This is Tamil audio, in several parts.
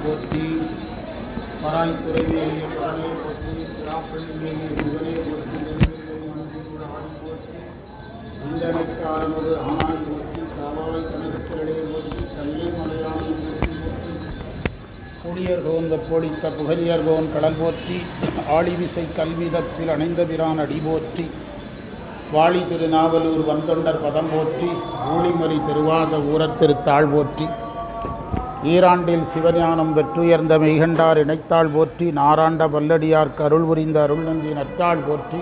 போற்றி, பராய் துறையிலேயே பரனை போற்றி, சிராப்பள்ளியிலேயே சிவனை போற்றி, ஆடி போற்றி, இந்தனைக்காரனது ஆனாய் போற்றி, காவாய் கனகத்திரடே போற்றி, கல்லை மலையானை போற்றி போற்றி, கொடியர்கோன் வெப்பொழித்த புகழியர்கோன் கடல் போற்றி, ஆழிவிசை கல்விதப்பில் அணைந்த பிரான் அடி போற்றி, வாழி திருநாவலூர் வந்தொண்டர் பதம் போற்றி, ஊழிமொழி திருவாத ஊரத் திருத்தாள் போற்றி, ஈராண்டில் சிவஞானம் வெற்றுயர்ந்த மெய்கண்டார் இணைத்தாள் போற்றி, நாராண்ட பல்லடியார்க்கு அருள் புரிந்த அருள் நந்தி நற்றாள் போற்றி,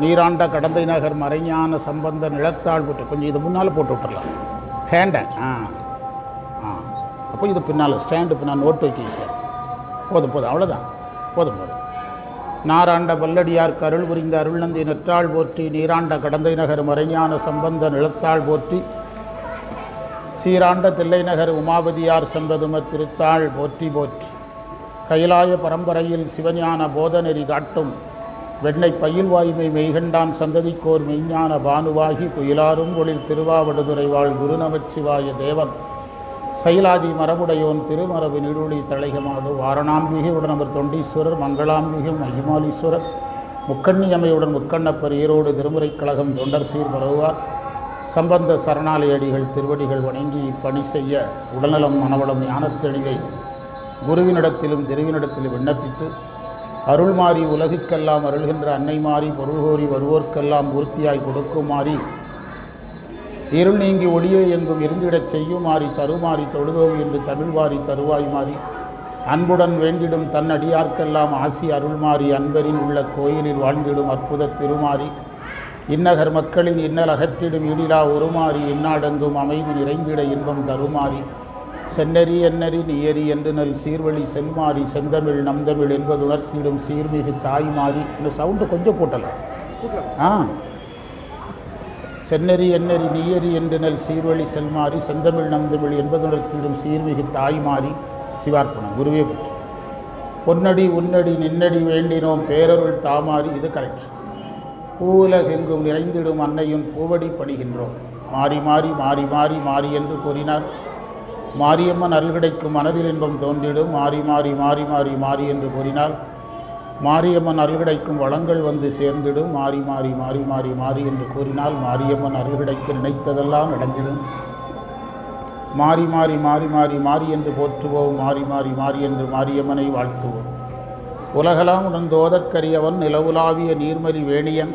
நீராண்ட கடந்தை நகர் மறைஞான சம்பந்த நிலத்தாள் போற்றி. கொஞ்சம் இது முன்னால் போட்டு விட்டுடலாம் ஹேண்டை. அப்போ இது பின்னால் ஸ்டாண்டு பின்னால் நோட்டு வைக்க சார். போதும் அவ்வளோதான், போதும். நாராண்ட பல்லடியார்க்கு அருள் புரிந்த அருள்நந்தி நற்றாள் போற்றி, நீராண்ட கடந்தை நகர் மறைஞான சம்பந்த நிலத்தாள் போற்றி, சீராண்ட தில்லை நகர் உமாபதியார் செம்பதுமர் திருத்தாள் போற்றி போற்றி, கைலாய பரம்பரையில் சிவஞான போதநெறி காட்டும் வெண்ணை பயில் வாய்மை மெய்கண்டான் சந்ததிக்கோர் மெய்ஞான பானுவாகி குயிலாரும் ஒளிர் திருவாவடுதுறை வாழ் குருநமச்சிவாய தேவன் சைலாதி மரபுடையோன் திருமரபு நீடுழி தலைகமாது வாரணாம்பிகை உடனவர் தொண்டீஸ்வரர் மங்களாம்பிகம் மகிமாலீஸ்வரர் முக்கண்ணியம்மையுடன் முக்கண்ணப்பர் ஈரோடு திருமுறைக் கழகம் தொண்டர் சீர் பரவுவார் சம்பந்த சரணாலயடிகள் திருவடிகள் வணங்கி இப்பணி செய்ய உடல்நலம் மனவளம் ஞானத்தெளிவை குருவினிடத்திலும் திருவினிடத்திலும் விண்ணப்பித்து அருள்மாறி உலகுக்கெல்லாம் அருள்கின்ற அன்னை மாறி பொருள்கோரி வருவோர்க்கெல்லாம் பூர்த்தியாய் கொடுக்குமாறி இருள் நீங்கி ஒளியை எங்கும் இருந்திடச் செய்யுமாறி தருமாறி தொழுதோம் என்று தமிழ்வாரி தருவாய் மாறி அன்புடன் வேண்டிடும் தன் அடியார்க்கெல்லாம் ஆசி அருள்மாறி அன்பரின் உள்ள கோயிலில் வாழ்ந்திடும் அற்புத திருமாறி இன்னகர் மக்களின் இன்னல் அகற்றிடும் இடிலா உருமாறி இந்நாடெங்கும் அமைதி நிறைந்திட இன்பம் தருமாறி சென்னறி எண்ணறி நீயறி என்று நல் சீர்வழி செல்மாறி செந்தமிழ் நம்தமிழ் என்பது உணர்த்திடும் சீர்மிகு தாய்மாறி. இந்த சவுண்டு கொஞ்சம் போட்டலாம். சென்னறி எண்ணறி நீயறி என்று நல் சீர்வழி செல்மாறி செந்தமிழ் நம்தமிழ் என்பதுணர்த்திடும் சீர்மிகு தாய்மாறி. சிவார்ப்பணம் குருவே பற்றி. பொன்னடி உன்னடி நின்னடி வேண்டினோம் பேரருள் தாமாறி. இது கரெக்ட். பூவுலகெங்கும் நிறைந்திடும் அன்னையும் பூவடி பணிகின்றோம். மாறி மாறி மாறி மாறி மாறி என்று கூறினார். மாரியம்மன் அருள் கிடைக்கும் மனதில் இன்பம் தோன்றிடும். மாறி மாறி மாறி மாறி மாறி என்று கூறினால் மாரியம்மன் அருள் கிடைக்கும் வளங்கள் வந்து சேர்ந்திடும். மாறி மாறி மாறி மாறி மாறி என்று கூறினால் மாரியம்மன் அருள் கிடைக்க நினைத்ததெல்லாம் நடந்திடும். மாறி மாறி மாறி மாறி மாறி என்று போற்றுவோம். மாறி மாறி மாறி என்று மாரியம்மனை வாழ்த்துவோம். உலகலாம் உணர்ந்தோதற்கரியவன் நிலவுலாவிய நீர்மலி வேணியன்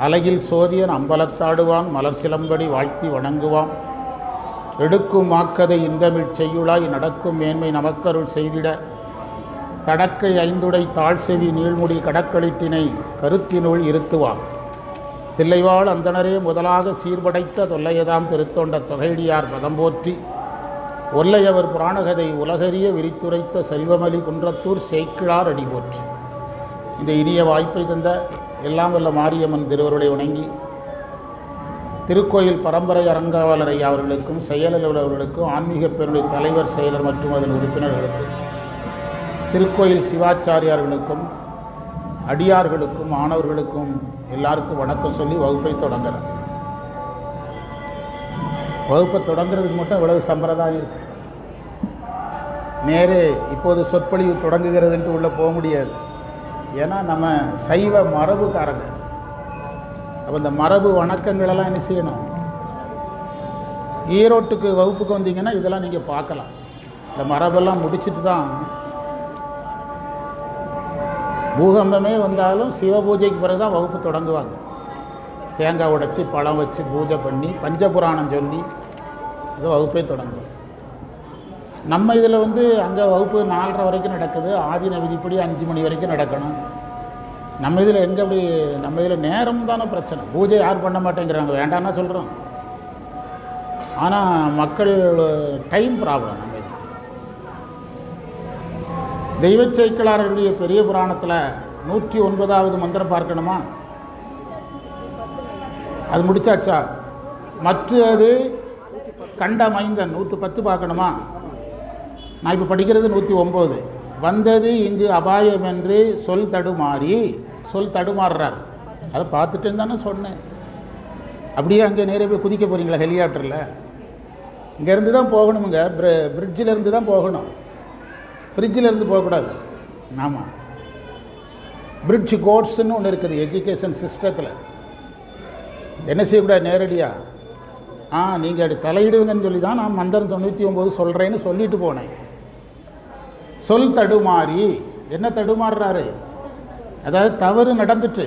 அலகில் சோதியன் அம்பலத்தாடுவான் மலர் சிலம்படி வாழ்த்தி வணங்குவான். எடுக்கும் மாக்கதை இந்தமிழ் செய்யுளாய் நடக்கும் மேன்மை நமக்கருள் செய்திட தடக்கை ஐந்துடை தாழ்செவி நீள்முடி கடக்களிட்டினை கருத்தினுள் இருத்துவான். தில்லைவாழ் அந்தனரே முதலாக சீர்படைத்த தொல்லையதாம் திருத்தொண்ட தொகையடியார் பதம் போற்றி ஒல்லையவர் புராணகதை உலகறிய விரித்துரைத்த செல்வமலி குன்றத்தூர் சேக்கிழார் அடி போற்றி. இந்த இனிய வாய்ப்பை தந்த எல்லாம் வல்ல மாரியம்மன் திருவருளை வணங்கி திருக்கோயில் பரம்பரை அரங்காவலர் ஐயா அவர்களுக்கும் செயலலுவலர்களுக்கும் ஆன்மீக பேருடைய தலைவர் செயலர் மற்றும் அதன் உறுப்பினர்களுக்கும் திருக்கோயில் சிவாச்சாரியார்களுக்கும் அடியார்களுக்கும் மாணவர்களுக்கும் எல்லாருக்கும் வணக்கம் சொல்லி வகுப்பை தொடங்குறேன். வகுப்பை தொடங்குறதுக்கு மட்டும் இவ்வளவு சம்பிரதாயம் இருக்கு. நேரே இப்போது சொற்பொழிவு தொடங்குகிறதுன்ட்டு உள்ளே போக முடியாது. ஏன்னா நம்ம சைவ மரபுக்காரங்க. அப்போ இந்த மரபு வணக்கங்களெல்லாம் என்ன செய்யணும்? ஈரோட்டுக்கு வகுப்புக்கு வந்தீங்கன்னா இதெல்லாம் நீங்கள் பார்க்கலாம். இந்த மரபெல்லாம் முடிச்சுட்டு தான் பூகம்பமே வந்தாலும் சிவ பூஜைக்கு பிறகு தான் வகுப்பு தொடங்குவாங்க. தேங்காய் உடைச்சி பழம் வச்சு பூஜை பண்ணி பஞ்சபுராணம் சொல்லி இது வகுப்பே தொடங்குவோம். நம்ம இதில் அங்கே வகுப்பு 4:30 வரைக்கும் நடக்குது. ஆதீன விதிப்படி 5 மணி வரைக்கும் நடக்கணும். நம்ம இதில் எங்கே அப்படி? நம்ம இதில் நேரம் தானே பிரச்சனை. பூஜை யார் பண்ண மாட்டேங்கிறாங்க, வேண்டாம்னா சொல்கிறோம். ஆனால் மக்கள் டைம் ப்ராப்ளம். நம்ம இது தெய்வச் சேக்கிழாருடைய பெரிய புராணத்தில் 109வது மந்திரம் பார்க்கணுமா? அது முடிச்சாச்சா? மற்றது கண்ட மைந்தன் 110 பார்க்கணுமா? நான் இப்போ படிக்கிறது 109. வந்தது இங்கு அபாயம் என்று சொல் தடுமாறுறார். அதை பார்த்துட்டேன்னு தானே சொன்னேன். அப்படியே அங்கே நேரே போய் குதிக்க போகிறீங்களா ஹெலிகாப்டரில்? இங்கேருந்து தான் போகணுமுங்க, பிரிட்ஜிலேருந்து தான் போகணும். ஃப்ரிட்ஜில் இருந்து போகக்கூடாது. ஆமாம், பிரிட்ஜ் கோட்ஸ்ன்னு ஒன்று இருக்குது எஜுகேஷன் சிஸ்டத்தில். என்ன செய்யக்கூடாது? நேரடியாக நீங்கள் அப்படி தலையிடுவீங்கன்னு சொல்லி தான் நான் மந்திரம் 99 சொல்கிறேன்னு சொல்லிட்டு போனேன். சொல் தடுமாறி. என்ன தடுமாறுறாரு? அதாவது தவறு நடந்துட்டு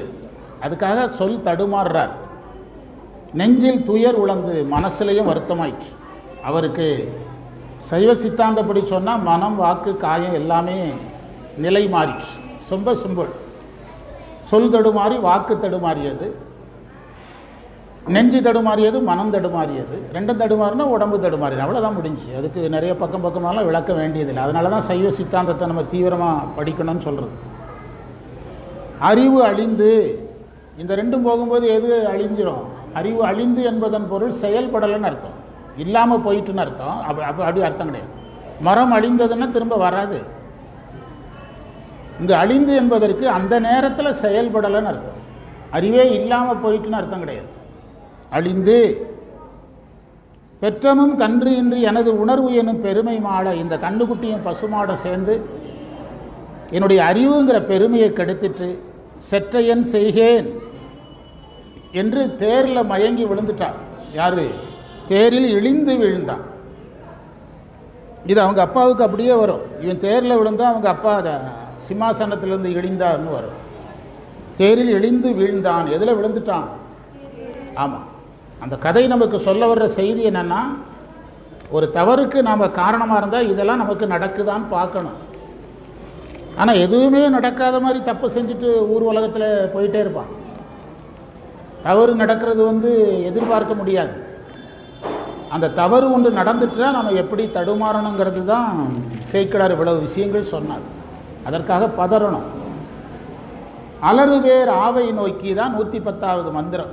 அதுக்காக சொல் தடுமாறுறார். நெஞ்சில் துயர் உழந்து, மனசுலையும் வருத்தமாயிடுச்சு அவருக்கு. சைவ சித்தாந்தப்படி சொன்னால் மனம், வாக்கு, காயம் எல்லாமே நிலை மாறிடுச்சு. ரொம்ப சிம்பிள். சொல் தடுமாறி, வாக்கு தடுமாறியது, நெஞ்சு தடுமாறியது, மனம் தடுமாறியது. ரெண்டும் தடுமாறினா உடம்பு தடுமாறினா அவ்வளோதான் முடிஞ்சு. அதுக்கு நிறைய பக்கமெல்லாம் விளக்க வேண்டியதில்லை. அதனால தான் சைவ சித்தாந்தத்தை நம்ம தீவிரமாக படிக்கணும்னு சொல்கிறது. அறிவு அழிந்து, இந்த ரெண்டும் போகும்போது எது அழிஞ்சிரும்? அறிவு அழிந்து என்பதன் பொருள் செயல்படலைன்னு அர்த்தம், இல்லாமல் போயிட்டுன்னு அர்த்தம். அப்படி அர்த்தம் கிடையாது. மரம் அழிந்ததுன்னா திரும்ப வராது. இங்கே அழிந்து என்பதற்கு அந்த நேரத்தில் செயல்படலைன்னு அர்த்தம். அறிவே இல்லாமல் போயிட்டுன்னு அர்த்தம் கிடையாது. அழிந்து பெற்றமும் கன்று இன்றி எனது உணர்வு எனும் பெருமை மாட, இந்த கண்ணுக்குட்டியும் பசுமாட சேர்ந்து என்னுடைய அறிவுங்கிற பெருமையை கெடுத்துட்டு செற்றையன் செய்கேன் என்று தேரில் மயங்கி விழுந்துட்டான். யாரு? தேரில் இழிந்து விழுந்தான். இது அவங்க அப்பாவுக்கு அப்படியே வரும். இவன் தேரில் விழுந்தா அவங்க அப்பா சிம்மாசனத்திலிருந்து இழிந்தார்னு வரும். தேரில் இழிந்து வீழ்ந்தான். எதில் விழுந்துட்டான்? ஆமாம், அந்த கதை நமக்கு சொல்ல வர்ற செய்தி என்னென்னா, ஒரு தவறுக்கு நாம் காரணமாக இருந்தால் இதெல்லாம் நமக்கு நடக்குதான்னு பார்க்கணும். ஆனால் எதுவுமே நடக்காத மாதிரி தப்பு செஞ்சுட்டு ஊர் உலகத்தில் போயிட்டே இருப்பான். தவறு நடக்கிறது எதிர்பார்க்க முடியாது. அந்த தவறு ஒன்று நடந்துட்டுனா நம்ம எப்படி தடுமாறணுங்கிறது தான் சேக்கிழார் இவ்வளவு விஷயங்கள் சொன்னார். அதற்காக பதறணும். அலறு பேர் ஆவை நோக்கி தான் 110வது மந்திரம்.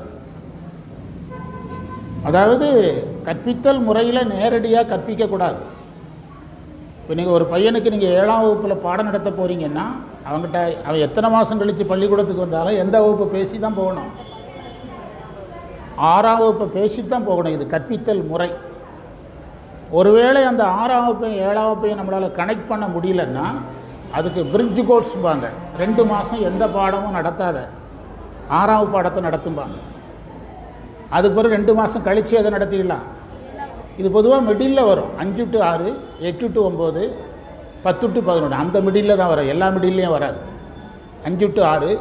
அதாவது கற்பித்தல் முறையில் நேரடியாக கற்பிக்கக்கூடாது. இப்போ நீங்கள் ஒரு பையனுக்கு நீங்கள் 7ஆம் வகுப்பில் பாடம் நடத்த போகிறீங்கன்னா அவங்ககிட்ட அவன் எத்தனை மாதம் கழித்து பள்ளிக்கூடத்துக்கு வந்தாலும் எந்த வகுப்பை பேசி தான் போகணும்? 6ஆம் வகுப்பை பேசி தான் போகணும். இது கற்பித்தல் முறை. ஒருவேளை அந்த 6ஆம் வகுப்பையும் 7ஆம் வகுப்பையும் நம்மளால் கனெக்ட் பண்ண முடியலன்னா அதுக்கு பிரிட்ஜ் கோட்ஸ்பாங்க. 2 மாதம் எந்த பாடமும் நடத்தாத 6ஆம் வகுப்பு பாடத்தை நடத்தும்பாங்க. அதுக்கு பிறகு 2 மாதம் கழித்து அதை நடத்திடலாம். இது பொதுவாக மிடில் வரும். 5 to 6, 8 to 9, 10 to 11, அந்த மிடில் தான் வரும். எல்லா மிடில்லையும் வராது. 5 to 6,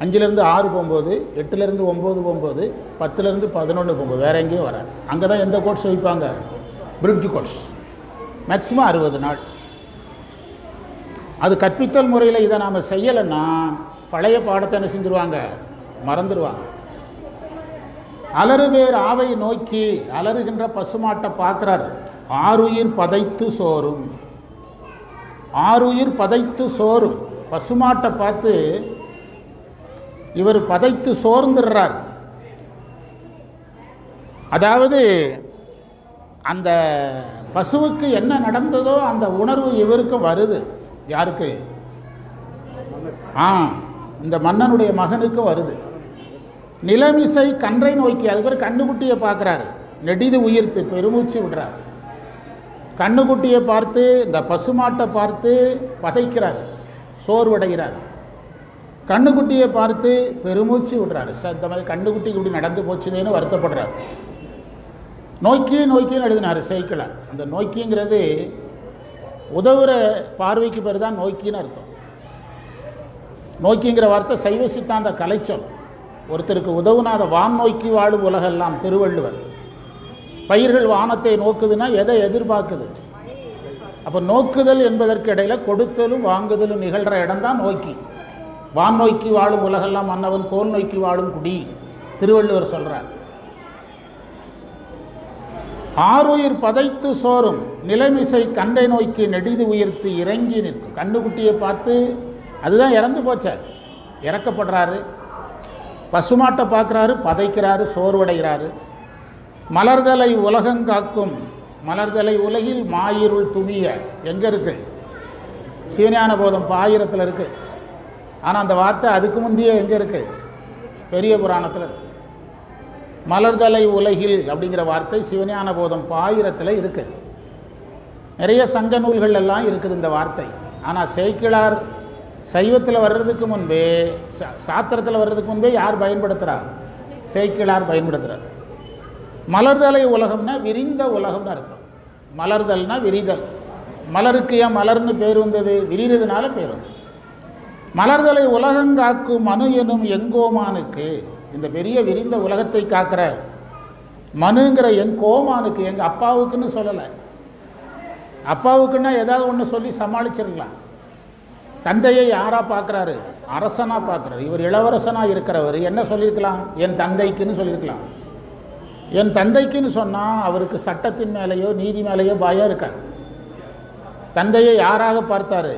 5லேருந்து 6 போகும்போது, 8லேருந்து 9 போகும்போது, 10லேருந்து 11 போகும்போது, வேறு எங்கேயும் வராது. அங்கே தான் எந்த கோர்ஸ் வைப்பாங்க? Bridge course. மேக்ஸிமம் 60 நாள். அது கற்பித்தல் முறையில் இதை நாம் செய்யலைன்னா பழைய பாடத்தை என்ன செஞ்சுருவாங்க? மறந்துடுவாங்க. அலறு பேர் ஆவை நோக்கி, அலறுகின்ற பசுமாட்டை பார்க்குறாரு. ஆறுயிர் பதைத்து சோறும், ஆறுயிர் பதைத்து சோறும். பசுமாட்டை பார்த்து இவர் பதைத்து சோர்ந்துடுறார். அதாவது அந்த பசுவுக்கு என்ன நடந்ததோ அந்த உணர்வு இவருக்கும் வருது. யாருக்கு? இந்த மன்னனுடைய மகனுக்கும் வருது. நிலமிசை கன்றை நோக்கி, அது பேர் கண்ணுக்குட்டியை பார்க்குறாரு. நெடிது உயிர்த்து பெருமூச்சு விடுறார். கண்ணுக்குட்டியை பார்த்து, இந்த பசுமாட்டை பார்த்து பதைக்கிறார், சோர்வடைகிறார். கண்ணுக்குட்டியை பார்த்து பெருமூச்சு விடுறாரு. இந்த மாதிரி கண்ணுக்குட்டிக்கு இப்படி நடந்து போச்சுதேன்னு வருத்தப்படுறார். நோக்கின்னு எழுதினார் சேக்கிழார். அந்த நோக்கிங்கிறது உதவுற பார்வைக்கு பேர் தான் நோக்கின்னு அர்த்தம். நோக்கிங்கிற வார்த்தை சைவ சித்தாந்த கலைச்சொல். ஒருத்தருக்கு உதவுனாத வான் நோக்கி வாழும் உலகெல்லாம் திருவள்ளுவர். பயிர்கள் வானத்தை நோக்குதுன்னா எதை எதிர்பார்க்குது? அப்போ நோக்குதல் என்பதற்கு இடையில் கொடுத்தலும் வாங்குதலும் நிகழ்கிற இடம்தான் நோக்கி. வான் நோக்கி வாழும் உலகெல்லாம் மன்னவன் கோல் நோக்கி வாழும் குடி, திருவள்ளுவர் சொல்கிறார். ஆறுயிர் பதைத்து சோறும் நிலைமிசை கண்டை நோக்கி நெடிது உயிர்த்து இறங்கி நிற்கும். கண்ணுக்குட்டியை பார்த்து அதுதான் இறந்து போச்ச, இறக்கப்படுறாரு. பசுமாட்டை பார்க்குறாரு, பதைக்கிறாரு, சோர்வடைகிறாரு. மலர்தலை உலகங்காக்கும், மலர்தலை உலகில் மாயிருள் துணிய எங்கே இருக்குது? சிவஞான போதம் பாயிரத்தில் இருக்குது. ஆனால் அந்த வார்த்தை அதுக்கு முந்தைய எங்கே இருக்குது? பெரிய புராணத்தில் இருக்குது. மலர்தலை உலகில் அப்படிங்கிற வார்த்தை சிவஞான போதம் பாயிரத்தில் இருக்குது. நிறைய சங்க நூல்கள் எல்லாம் இருக்குது இந்த வார்த்தை. ஆனால் சேக்கிழார் சைவத்தில் வர்றதுக்கு முன்பே, சாத்திரத்தில் வர்றதுக்கு முன்பே யார் பயன்படுத்துகிறார்? சேக்கிழார் பயன்படுத்துகிறார். மலர்தலை உலகம்னா விரிந்த உலகம்னு அர்த்தம். மலர்தல்னா விரிதல். மலருக்கு ஏன் மலர்னு பேர் வந்தது? விரிகிறதுனால பேர் வந்தது. மலர்தலை உலகங்காக்கும் மனு எனும் எங்கோமானுக்கு, இந்த பெரிய விரிந்த உலகத்தை காக்கிற மனுங்கிற எங்கோமானுக்கு, எங்கள் அப்பாவுக்குன்னு சொல்லலை. அப்பாவுக்குன்னா ஏதாவது ஒன்று சொல்லி சமாளிச்சிருக்கலாம். தந்தையை யாராக பார்க்குறாரு? அரசனாக பார்க்குறாரு. இவர் இளவரசனாக இருக்கிறவர் என்ன சொல்லியிருக்கலாம்? என் தந்தைக்குன்னு சொல்லியிருக்கலாம். என் தந்தைக்குன்னு சொன்னால் அவருக்கு சட்டத்தின் மேலேயோ நீதி மேலேயோ பயம் இருக்காது. தந்தையை யாராக பார்த்தாரு?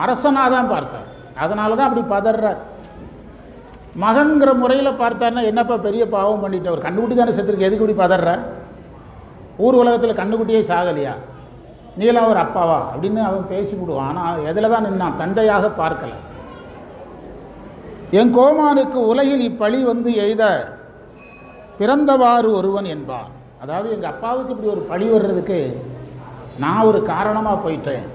அரசனாக தான் பார்த்தார். அதனால தான் அப்படி பதறார். மகன்கிற முறையில் பார்த்தாருன்னா என்னப்பா பெரிய பாவம் பண்ணிட்டு, அவர் கண்ணுக்குட்டி தானே செத்துருக்கு, எதுக்கு இப்படி பதற? ஊர் உலகத்தில் கண்ணுக்குட்டியே சாகலையா, நீலாம் ஒரு அப்பாவா அப்படின்னு அவன் பேசி விடுவான். ஆனால் எதில் தான் நின்னான்? தந்தையாக பார்க்கல. என் கோமானுக்கு உலகில் இப்பழி வந்து எய்த பிறந்தவாறு ஒருவன் என்பான். அதாவது எங்கள் அப்பாவுக்கு இப்படி ஒரு பழி வர்றதுக்கு நான் ஒரு காரணமாக போயிட்டேன்,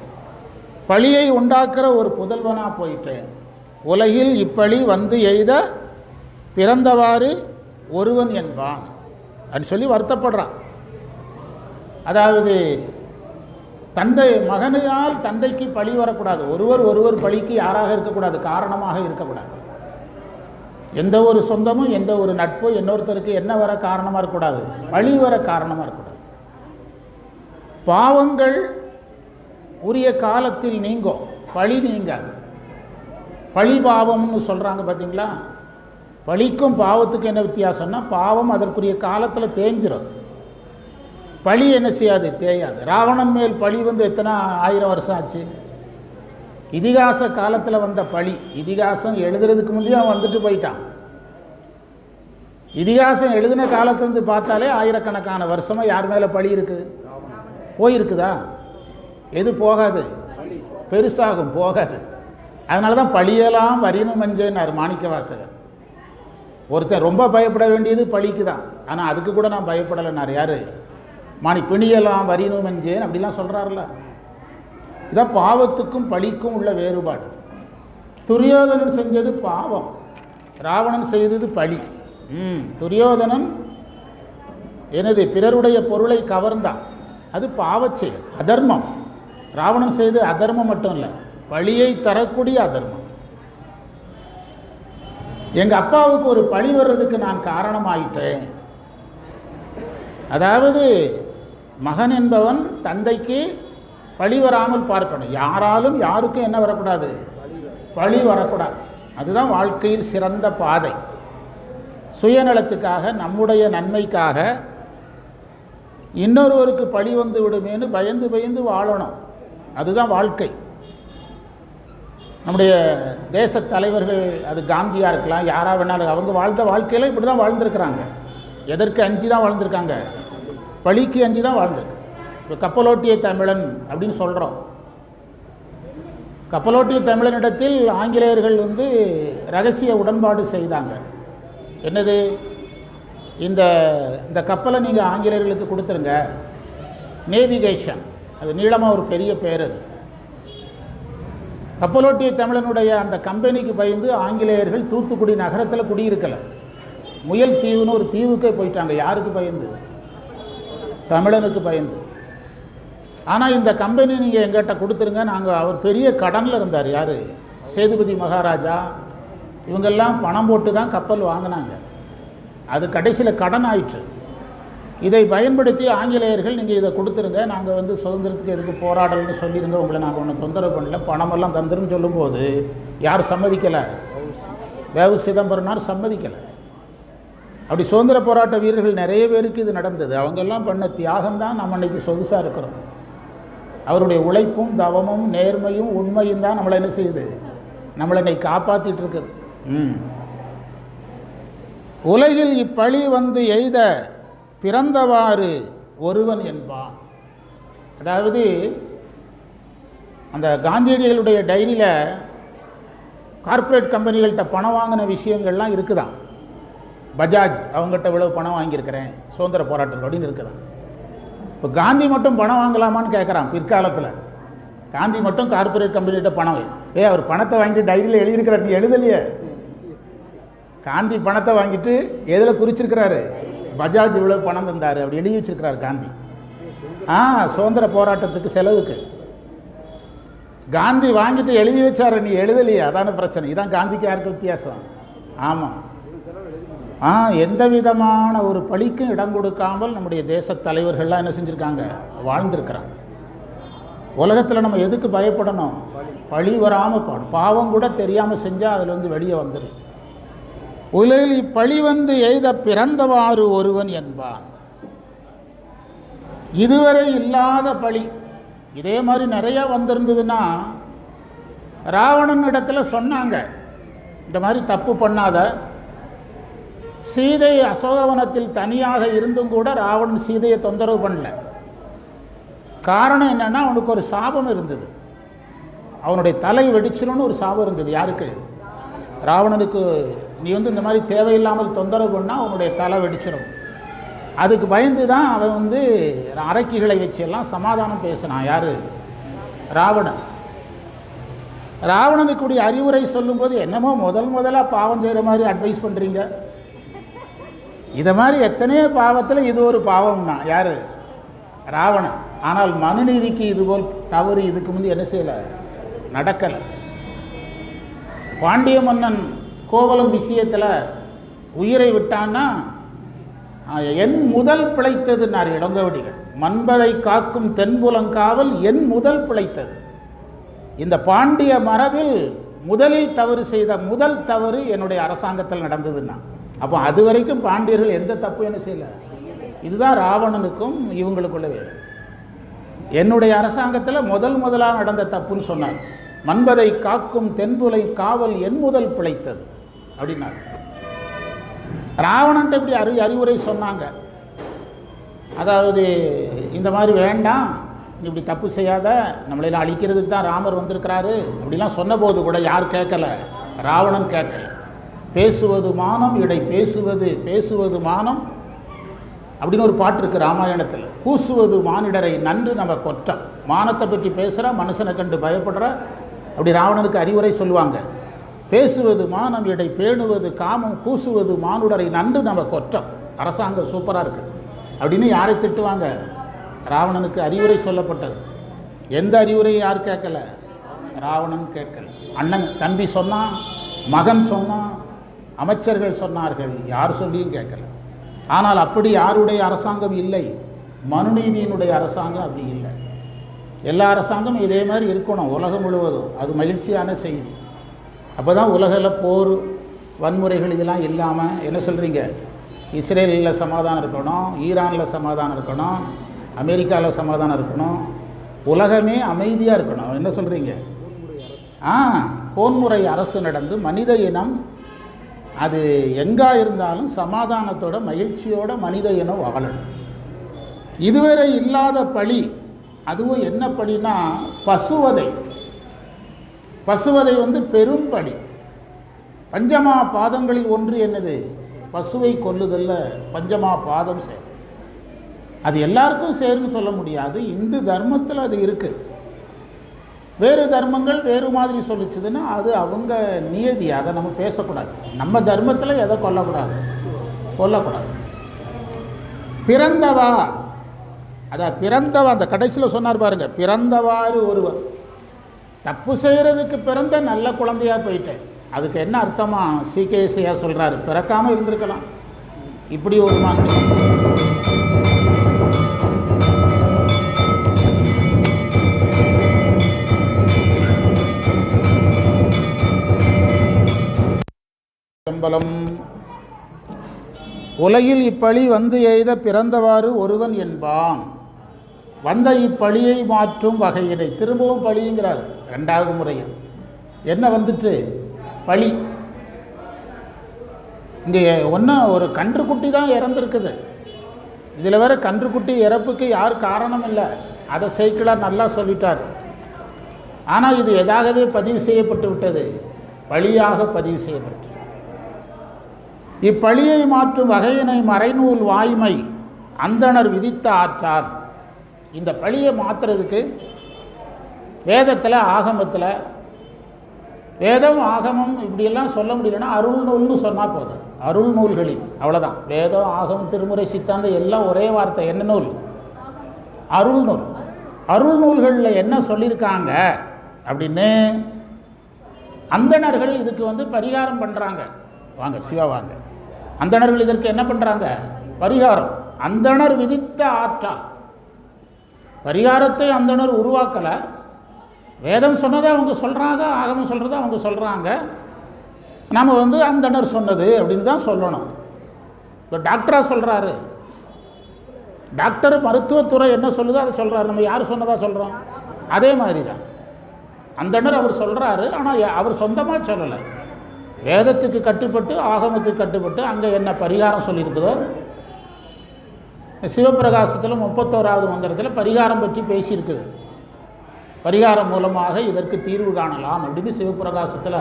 பழியை உண்டாக்குற ஒரு புதல்வனாக போயிட்டேன். உலகில் இப்பழி வந்து எய்த பிறந்தவாறு ஒருவன் என்பான் அப்படின்னு சொல்லி வருத்தப்படுறான். அதாவது தந்தை மகனால் தந்தைக்கு பழி வரக்கூடாது. ஒருவர் பழிக்கு யாராக இருக்கக்கூடாது, காரணமாக இருக்கக்கூடாது. எந்த ஒரு சொந்தமும் எந்த ஒரு நட்போ இன்னொருத்தருக்கு என்ன வர காரணமாக இருக்கக்கூடாது, பழி வர காரணமாக இருக்கக்கூடாது. பாவங்கள் உரிய காலத்தில் நீங்கும், பழி நீங்காது. பழி பாவம்னு சொல்கிறாங்க பார்த்தீங்களா? பழிக்கும் பாவத்துக்கு என்ன வித்தியாசம்னா, பாவம் அதற்குரிய காலத்தில் தேஞ்சிடும், பழி என்ன செய்யாது, தேயாது. ராவணன் மேல் பழி வந்து எத்தனை 1000 வருஷம் ஆச்சு? இதிகாச காலத்தில் வந்த பழி. இதிகாசம் எழுதுறதுக்கு முந்தைய அவன் வந்துட்டு போயிட்டான். இதிகாசம் எழுதின காலத்திலிருந்து பார்த்தாலே ஆயிரக்கணக்கான வருஷமாக யார் மேலே பழி இருக்குது? போயிருக்குதா? எது போகாது? பெருசாகும், போகாது. அதனால தான் பழியெல்லாம் வரினும் மஞ்சன்னார் மாணிக்க வாசகர். ஒருத்தர் ரொம்ப பயப்பட வேண்டியது பழிக்கு தான், ஆனால் அதுக்கு கூட நான் பயப்படலைன்னார். யார்? பிணியெல்லாம் வரினும் மஞ்சேன் அப்படிலாம் சொல்கிறார்ல. இதான் பாவத்துக்கும் பழிக்கும் உள்ள வேறுபாடு. துரியோதனன் செஞ்சது பாவம், ராவணன் செய்தது பழி. துரியோதனன் எனது பிறருடைய பொருளை கவர்ந்தான், அது பாவச்செயல், அதர்மம். ராவணன் செய்து அதர்மம் மட்டும் இல்லை, பழியை தரக்கூடிய அதர்மம். எங்கள் அப்பாவுக்கு ஒரு பழி வர்றதுக்கு நான் காரணமாயிட்டேன். அதாவது மகன் என்பவன் தந்தைக்கு பழி வராமல் பார்க்கணும். யாராலும் யாருக்கும் என்ன வரக்கூடாது? பழி வரக்கூடாது. அதுதான் வாழ்க்கையில் சிறந்த பாதை. சுயநலத்துக்காக, நம்முடைய நன்மைக்காக இன்னொருவருக்கு பழி வந்து விடுமேன்னு பயந்து பயந்து வாழணும். அதுதான் வாழ்க்கை. நம்முடைய தேச தலைவர்கள், அது காந்தியாக இருக்கலாம், யாராக வேணாலும், அவங்க வாழ்ந்த வாழ்க்கையில் இப்படி தான் வாழ்ந்துருக்கிறாங்க. எதற்கு அஞ்சு தான் வாழ்ந்திருக்காங்க? பழிக்கு அஞ்சு தான் வாழ்ந்திருக்கு. இப்போ கப்பலோட்டிய தமிழன் அப்படின்னு சொல்கிறோம். கப்பலோட்டிய தமிழனிடத்தில் ஆங்கிலேயர்கள் வந்து ரகசிய உடன்பாடு செய்தாங்க. என்னது? இந்த கப்பலை நீங்கள் ஆங்கிலேயர்களுக்கு கொடுத்துருங்க, நேவிகேஷன், அது நீளமாக ஒரு பெரிய பேர். அது கப்பலோட்டிய தமிழனுடைய அந்த கம்பெனிக்கு பயந்து ஆங்கிலேயர்கள் தூத்துக்குடி நகரத்தில் குடியிருக்கலை, முயல் தீவுன்னு ஒரு தீவுக்கே போயிட்டாங்க. யாருக்கு பயந்து? தமிழனுக்கு பயந்து. ஆனால் இந்த கம்பெனி நீங்கள் எங்கிட்ட கொடுத்துருங்க, நாங்கள், அவர் பெரிய கடனில் இருந்தார். யார்? சேதுபதி மகாராஜா. இவங்கெல்லாம் பணம் போட்டு தான் கப்பல் வாங்கினாங்க. அது கடைசியில் கடன் ஆயிற்று. இதை பயன்படுத்தி ஆங்கிலேயர்கள் நீங்கள் இதை கொடுத்துருங்க, நாங்கள் வந்து சுதந்திரத்துக்கு எதுக்கு போராடல்னு சொல்லிடுங்க, உங்களை நாங்கள் ஒன்றும் தொந்தரவு பண்ணல, பணமெல்லாம் தந்துருன்னு சொல்லும்போது யார் சம்மதிக்கலை? வேவு சிதம்பரனார் சம்மதிக்கலை. அப்படி சுதந்திர போராட்ட வீரர்கள் நிறைய பேருக்கு இது நடந்தது. அவங்கெல்லாம் பண்ண தியாகம்தான் நம்ம இன்றைக்கி சொகுசாக இருக்கிறோம். அவருடைய உழைப்பும் தவமும் நேர்மையும் உண்மையும் தான் நம்மளை என்ன செய்யுது? நம்மளை இன்னைக்கு காப்பாற்றிட்டு இருக்குது. உலகில் இப்பழி வந்து எய்த பிறந்தவாறு ஒருவன் என்பான். அதாவது அந்த காந்தியடிகளுடைய டைரியில் கார்ப்பரேட் கம்பெனிகள்கிட்ட பணம் வாங்கின விஷயங்கள்லாம் இருக்குதான். பஜாஜ் அவங்ககிட்ட இவ்வளவு பணம் வாங்கியிருக்கிறேன் சுதந்திர போராட்டத்தில் அப்படின்னு இருக்குதான். இப்போ காந்தி மட்டும் பணம் வாங்கலாமான்னு கேட்குறான் பிற்காலத்தில். காந்தி மட்டும் கார்பரேட் கம்பெனிகிட்ட பணம் அவர் பணத்தை வாங்கிட்டு டைரியில் எழுதியிருக்கிறார், நீ எழுதலையே. காந்தி பணத்தை வாங்கிட்டு எதில் குறிச்சிருக்கிறாரு, பஜாஜ் இவ்வளோ பணம் தந்தார் அப்படி எழுதி வச்சிருக்கிறார் காந்தி. சுதந்திர போராட்டத்துக்கு செலவுக்கு காந்தி வாங்கிட்டு எழுதி வச்சாரு, நீ எழுதலையே, அதான பிரச்சனை. இதான் காந்திக்கு யாருக்கு வித்தியாசம்? ஆமாம். எந்த விதமான ஒரு பழிக்கும் இடம் கொடுக்காமல் நம்முடைய தேச தலைவர்கள்லாம் என்ன செஞ்சுருக்காங்க, வாழ்ந்திருக்கிறாங்க. உலகத்தில் நம்ம எதுக்கு பயப்படணும்? பழி வராமல் பாவம் கூட தெரியாமல் செஞ்சால் அதில் வந்து வெளியே வந்துடும். உலகில் இப்பழி வந்து எய்த பிறந்தவாறு ஒருவன் என்பான். இதுவரை இல்லாத பழி இதே மாதிரி நிறைய வந்திருந்ததுன்னா ராவணன் இடத்துல சொன்னாங்க, இந்த மாதிரி தப்பு பண்ணாத. சீதை அசோகவனத்தில் தனியாக இருந்தும் கூட ராவணன் சீதையை தொந்தரவு பண்ணல. காரணம் என்னன்னா, அவனுக்கு ஒரு சாபம் இருந்தது. அவனுடைய தலை வெடிச்சிரும்னு ஒரு சாபம் இருந்தது. யாருக்கு? ராவணனுக்கு. நீ வந்து இந்த மாதிரி தேவையில்லாமல் தொந்தரவு பண்ணால் அவனுடைய தலை வெடிச்சிடும். அதுக்கு பயந்து தான் அவன் வந்து அரக்கிகளை வச்செல்லாம் சமாதானம் பேசினான். யார்? ராவணன். ராவணனுக்குடைய அறிவுரை சொல்லும்போது என்னமோ முதலாக பாவம் செய்கிற மாதிரி அட்வைஸ் பண்ணுறீங்க. இதை மாதிரி எத்தனையோ பாவத்தில் இது ஒரு பாவம்னா யார்? ராவணன். ஆனால் மனுநீதிக்கு இதுபோல் தவறு இதுக்கு முந்தி என்ன செய்யலை, நடக்கலை. பாண்டிய மன்னன் கோவலம் விஷயத்தில் உயிரை விட்டான்னா என் முதல் பிழைத்ததுன்னார் இளங்கவடிகள். மன்பதை காக்கும் தென்புலங்காவல் என் முதல் பிழைத்தது. இந்த பாண்டிய மரபில் முதலில் தவறு செய்த முதல் தவறு என்னுடைய அரசாங்கத்தில் நடந்ததுன்னா, அப்போ அது வரைக்கும் பாண்டியர்கள் எந்த தப்பு என்ன செய்யலை. இதுதான் ராவணனுக்கும் இவங்களுக்குள்ள வேறு. என்னுடைய அரசாங்கத்தில் முதலாக நடந்த தப்புன்னு சொன்னார். மன்பதை காக்கும் தென்புலை காவல் என் முதல் பிழைத்தது அப்படின்னார். ராவணன்ட்ட இப்படி அறிவுரை சொன்னாங்க. அதாவது இந்த மாதிரி வேண்டாம், இப்படி தப்பு செய்யாத, நம்மளெல்லாம் அழிக்கிறதுக்கு தான் ராமர் வந்திருக்கிறாரு அப்படிலாம் சொன்னபோது கூட யார் கேட்கல? ராவணன் கேட்கல. பேசுவது மானம் இடை பேசுவது மானம் அப்படின்னு ஒரு பாட்டு இருக்குது ராமாயணத்தில். கூசுவது மானிடரை நன்று நம்ம கொற்றம். மானத்தை பற்றி பேசுகிற, மனுஷனை கண்டு பயப்படுற, அப்படி ராவணனுக்கு அறிவுரை சொல்லுவாங்க. பேசுவது மானம் இடை பேணுவது காமம் கூசுவது மானுடரை நன்று நம்ம கொற்றம். அரசாங்கம் சூப்பராக இருக்குது அப்படின்னு யாரை திட்டுவாங்க? ராவணனுக்கு அறிவுரை சொல்லப்பட்டது. எந்த அறிவுரையும் யார் கேட்கல? ராவணன் கேட்கல. அண்ணன் தம்பி சொன்னான், மகன் சொன்னான், அமைச்சர்கள் சொன்னார்கள், யார் சொல்லியும் கேட்கல. ஆனால் அப்படி யாருடைய அரசாங்கம் இல்லை. மனுநீதியினுடைய அரசாங்கம் அப்படி இல்லை. எல்லா அரசாங்கமும் இதே மாதிரி இருக்கணும் உலகம் முழுவதும். அது மகிழ்ச்சியான செய்தி. அப்போ தான் உலகில் போர் வன்முறைகள் இதெல்லாம் இல்லாமல் என்ன சொல்கிறீங்க, இஸ்ரேலில் சமாதானம் இருக்கணும், ஈரானில் சமாதானம் இருக்கணும், அமெரிக்காவில் சமாதானம் இருக்கணும், உலகமே அமைதியாக இருக்கணும். என்ன சொல்கிறீங்க? கோன்முறை அரசு நடந்து மனித இனம் அது எங்கே இருந்தாலும் சமாதானத்தோட மகிழ்ச்சியோட மனித இனம் வாழணும். இதுவரை இல்லாத பழி. அதுவும் என்ன பழினா பசுவதை. பசுவதை வந்து பெரும் பழி. பஞ்சமா பாதங்களில் ஒன்று என்னது? பசுவை கொல்லுதல்ல பஞ்சமா பாதம் சேரும். அது எல்லாருக்கும் சேருன்னு சொல்ல முடியாது. இந்து தர்மத்தில் அது இருக்குது. வேறு தர்மங்கள் வேறு மாதிரி சொல்லிச்சுதுன்னா அது அவங்க நியதி. அதை நம்ம பேசக்கூடாது. நம்ம தர்மத்தில் எதை கொல்லக்கூடாது? பிறந்தவா, அதான் பிறந்தவா, அந்த கடைசியில் சொன்னார் பாருங்க, பிறந்தவாறு ஒருவர். தப்பு செய்கிறதுக்கு பிறந்த நல்ல குழந்தையாக போயிட்டேன். அதுக்கு என்ன அர்த்தமா? சீகேசியா சொல்கிறாரு, பிறக்காமல் இருந்திருக்கலாம். இப்படி ஒரு மாதிரி உலகில் இப்பழி வந்து எய்த பிறந்தவாறு ஒருவன் என்பான். வந்த இப்பழியை மாற்றும் வகையினை. திரும்பவும் பழிங்கிறார் ரெண்டாவது முறையில். என்ன வந்துட்டு பழி? இங்கே ஒன்றும் ஒரு கன்றுக்குட்டி தான் இறந்துருக்குது. இதில் வேற கன்றுக்குட்டி இறப்புக்கு யார் காரணம் இல்லை. அதை சைக்கிளாக நல்லா சொல்லிட்டார். ஆனால் இது எதாகவே பதிவு செய்யப்பட்டு விட்டது, பழியாக பதிவு செய்யப்பட்டு. இப்பழியை மாற்றும் வகையினை மறைநூல் வாய்மை அந்தணர் விதித்த ஆற்றார். இந்த பழியை மாற்றுறதுக்கு வேதத்தில் ஆகமத்தில் வேதம் ஆகமம் இப்படியெல்லாம் சொல்ல முடியலன்னா அருள் நூல்னு சொன்னால் போதும். அருள் நூல்களில் அவ்வளோதான். வேதம் ஆகமம் திருமுறை சித்தாந்தம் எல்லாம் ஒரே வார்த்தை. என்ன நூல்? அருள் நூல். அருள் நூல்களில் என்ன சொல்லியிருக்காங்க அப்படின்னு அந்தணர்கள் இதுக்கு வந்து பரிகாரம் பண்ணுறாங்க. வாங்க சிவா வாங்க. அந்தணர்கள் இதற்கு என்ன பண்ணுறாங்க? பரிகாரம். அந்தணர் விதித்த ஆற்றா. பரிகாரத்தை அந்தணர் உருவாக்கலை. வேதம் சொன்னதை அவங்க சொல்கிறாங்க, ஆகமம் சொல்கிறத அவங்க சொல்கிறாங்க. நம்ம வந்து அந்தணர் சொன்னது அப்படின்னு தான் சொல்லணும். இப்போ டாக்டராக சொல்கிறாரு, டாக்டர் மருத்துவத்துறை என்ன சொல்லுதோ அதை சொல்கிறாரு. நம்ம யார் சொன்னதாக சொல்கிறோம்? அதே மாதிரி தான் அந்தணர் அவர் சொல்கிறாரு. ஆனால் அவர் சொந்தமாக சொல்லலை. வேதத்துக்கு கட்டுப்பட்டு ஆகமத்துக்கு கட்டுப்பட்டு அங்கே என்ன பரிகாரம் சொல்லியிருக்குதோ, சிவபிரகாசத்தில் 31வது மந்திரத்தில் பரிகாரம் பற்றி பேசியிருக்குது. பரிகாரம் மூலமாக இதற்கு தீர்வு காணலாம் அப்படின்னு சிவபிரகாசத்தில்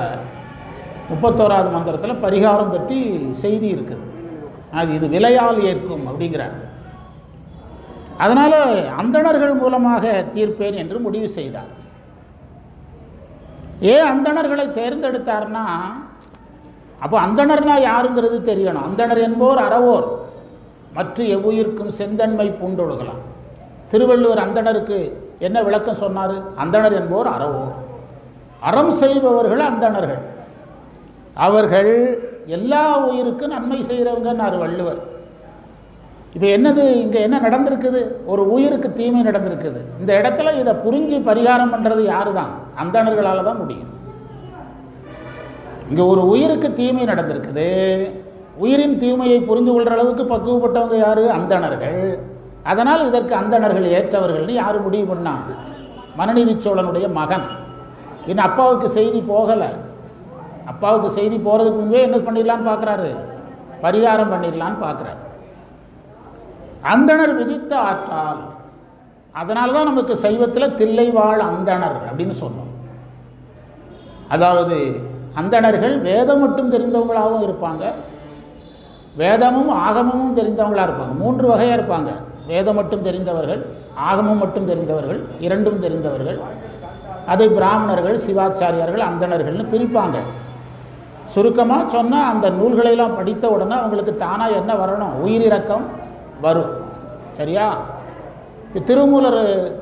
31வது மந்திரத்தில் பரிகாரம் பற்றி செய்தி இருக்குது. அது இது விலையால் ஏற்கும் அப்படிங்கிறார். அதனால் அந்தணர்கள் மூலமாக தீர்ப்பேன் என்று முடிவு செய்தார். ஏன் அந்தணர்களை தேர்ந்தெடுத்தார்னா, அப்போ அந்தணர்னா யாருங்கிறது தெரியணும். அந்தணர் என்போர் அறவோர் மற்ற எவ்வுயிர்க்கும் செந்தன்மை பூண்டொழுகலாம். திருவள்ளுவர் அந்தணருக்கு என்ன விளக்கம் சொன்னார்? அந்தணர் என்போர் அறவோர், அறம் செய்பவர்கள் அந்தணர்கள். அவர்கள் எல்லா உயிருக்கும் நன்மை செய்கிறவங்கன்னாரு வள்ளுவர். இப்போ என்னது இங்கே என்ன நடந்திருக்குது? ஒரு உயிருக்கு தீமை நடந்திருக்குது. இந்த இடத்துல இதை புரிஞ்சு பரிகாரம் பண்ணுறது யாரு தான்? அந்தணர்களால் தான் முடியும். இங்கே ஒரு உயிருக்கு தீமை நடந்திருக்குது. உயிரின் தீமையை புரிந்து கொள்கிற அளவுக்கு பக்குவப்பட்டவங்க யார்? அந்தணர்கள். அதனால் இதற்கு அந்தணர்கள் ஏற்றவர்கள்னு யார் முடிவு பண்ணாங்க? மனுநீதி சோழனுடைய மகன். இன்னும் அப்பாவுக்கு செய்தி போகலை. அப்பாவுக்கு செய்தி போகிறதுக்கு முன்பே என்ன பண்ணிடலான்னு பார்க்குறாரு? பரிகாரம் பண்ணிடலான்னு பார்க்குறாரு. அந்தணர் விதித்த ஆற்றால். அதனால தான் நமக்கு சைவத்தில் தில்லைவாழ் அந்தணர் அப்படின்னு சொன்னோம். அதாவது அந்தணர்கள் வேதம் மட்டும் தெரிந்தவங்களாகவும் இருப்பாங்க, வேதமும் ஆகமமும் தெரிந்தவங்களாக இருப்பாங்க. 3 வகையாக இருப்பாங்க. வேதம் மட்டும் தெரிந்தவர்கள், ஆகமம் மட்டும் தெரிந்தவர்கள், இரண்டும் தெரிந்தவர்கள். அதை பிராமணர்கள், சிவாச்சாரியார்கள், அந்தணர்கள்னு பிரிப்பாங்க. சுருக்கமாக சொன்னால் அந்த நூல்களையெல்லாம் படித்த உடனே அவங்களுக்கு தானாக என்ன வரணும்? உயிரிரக்கம் வரும். சரியா?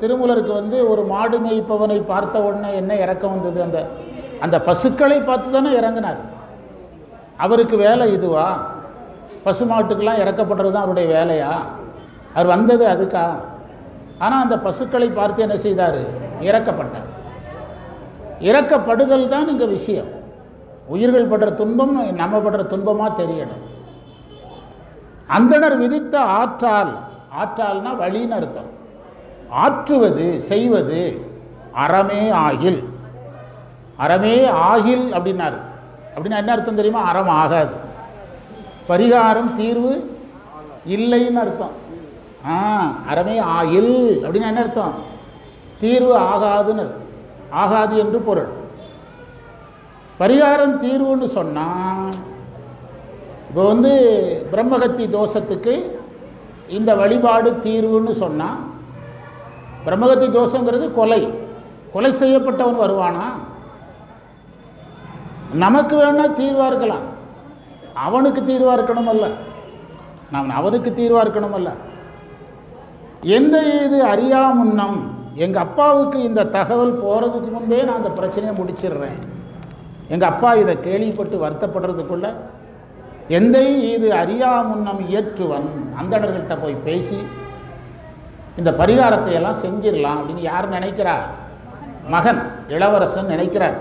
திருமூலருக்கு வந்து ஒரு மாடு மேய்ப்பவனை பார்த்த உடனே என்ன இறக்கம் வந்தது? அந்த பசுக்களை பார்த்து தானே இறங்கினார். அவருக்கு வேலை இதுவா? பசுமாட்டுக்கெல்லாம் இறக்கப்படுறது தான் அவருடைய வேலையா? அவர் வந்தது அதுக்கா? ஆனால் அந்த பசுக்களை பார்த்து என்ன செய்தார்? இறக்கப்பட்டார். இறக்கப்படுதல் தான் இங்கே விஷயம். உயிர்கள் படுற துன்பம் நம்ம படுற துன்பமாக தெரியணும். அந்தணர் விதித்த ஆற்றால். ஆற்றால்னா வழின்னு அர்த்தம். ஆற்றுவது, செய்வது அறமே ஆகில். அறமே ஆகில் அப்படின்னாரு. அப்படின்னா என்ன அர்த்தம் தெரியுமா? அறம் ஆகாது. பரிகாரம் தீர்வு இல்லைன்னு அர்த்தம். அறமே ஆகில் அப்படின்னா என்ன அர்த்தம்? தீர்வு ஆகாதுன்னு அர்த்தம். ஆகாது என்று பொருள். பரிகாரம் தீர்வுன்னு சொன்னால், இப்போ வந்து பிரம்மகத்தி தோஷத்துக்கு இந்த வழிபாடு தீர்வுன்னு சொன்னால், பிரம்மகத்தி தோஷங்கிறது கொலை. கொலை செய்யப்பட்டவன் வருவானா? நமக்கு வேணால் தீர்வாக இருக்கலாம், அவனுக்கு தீர்வாக இருக்கணும் அல்ல. அவனுக்கு தீர்வாக இருக்கணும் அல்ல. எந்த இது அறியா முன்னம், எங்கள் அப்பாவுக்கு இந்த தகவல் போகிறதுக்கு முன்பே நான் அந்த பிரச்சனையை முடிச்சிடுறேன். எங்கள் அப்பா இதை கேள்விப்பட்டு வருத்தப்படுறதுக்குள்ள எந்த இது அறியா முன்னம் இயற்றுவன், அந்தணர்கள்ட்ட போய் பேசி இந்த பரிகாரத்தை எல்லாம் செஞ்சிடலாம் அப்படின்னு யார் நினைக்கிறார்? மகன் இளவரசன் நினைக்கிறார்.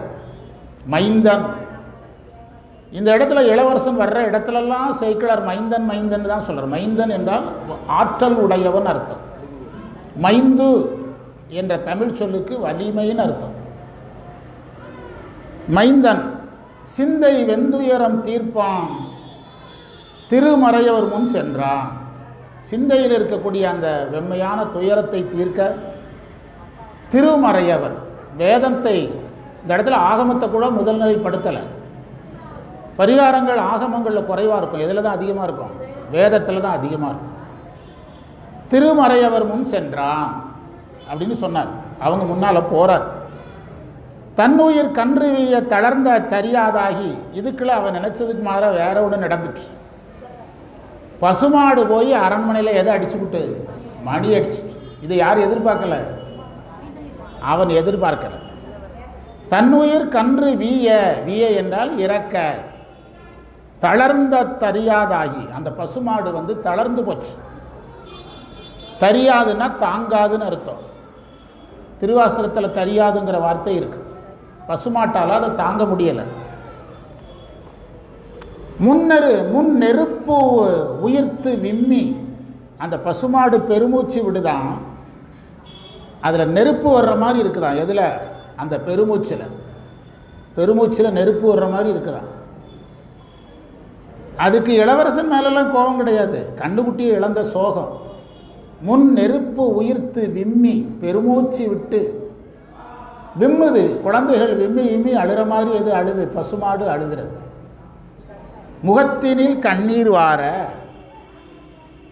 மைந்தன். இந்த இடத்துல இளவரசன் வர்ற இடத்துலலாம் சேக்கிழார் மைந்தன் மைந்தன் தான் சொல்கிறார். மைந்தன் என்றால் ஆற்றல் உடையவன் அர்த்தம். மைந்து என்ற தமிழ் சொல்லுக்கு வலிமைன்னு அர்த்தம். மைந்தன் சிந்தை வெந்துயரம் தீர்ப்பான் திருமறையவர் முன் சென்றான். சிந்தையில் இருக்கக்கூடிய அந்த வெம்மையான துயரத்தை தீர்க்க திருமறையவர். வேதத்தை இந்த இடத்துல ஆகமத்தை கூட முதல்நிலைப்படுத்தலை. பரிகாரங்கள் ஆகமங்களில் குறைவாக இருக்கும். எதில் தான் அதிகமாக இருக்கும்? வேதத்தில் தான் அதிகமாக இருக்கும். திருமறையவர் முன் சென்றான். அப்படின்னு சொன்னார். அவங்க முன்னால் போகிறார். தன்னுயிர் கன்று வீய தளர்ந்த தெரியாதாகி, இதுக்குள்ள அவன் நினைச்சதுக்கு மாற வேற ஒன்று நடந்துச்சு. பசுமாடு போய் அரண்மனையில் எதை அடிச்சுக்கிட்டு மணி அடிச்சு. இதை யார் எதிர்பார்க்கல? அவன் எதிர்பார்க்கல. தன்னுயிர் கன்று வீய, வீய என்றால் இறக்க, தளர்ந்த தரியாதாகி, அந்த பசுமாடு வந்து தளர்ந்து போச்சு. தரியாதுன்னா தாங்காதுன்னு அர்த்தம். திருவாசகத்தில் தரியாதுங்கிற வார்த்தை இருக்கு. பசுமாட்டால் அதை தாங்க முடியலை. முன் நெருப்பு உயிர்த்து விம்மி, அந்த பசுமாடு பெருமூச்சு விடுதான். அதில் நெருப்பு வர்ற மாதிரி இருக்குதான். எதில்? அந்த பெருமூச்சில் நெருப்பு வர்ற மாதிரி இருக்குதான். அதுக்கு இளவரசன் மேலெல்லாம் கோபம் கிடையாது, கண்ணுக்குட்டியை இழந்த சோகம். முன் நெருப்பு உயிர்த்து விம்மி, பெருமூச்சு விட்டு விம்முது. குழந்தைகள் விம்மி விம்மி அழுகிற மாதிரி எது அழுது? பசுமாடு அழுகிறது. முகத்தினில் கண்ணீர் வார,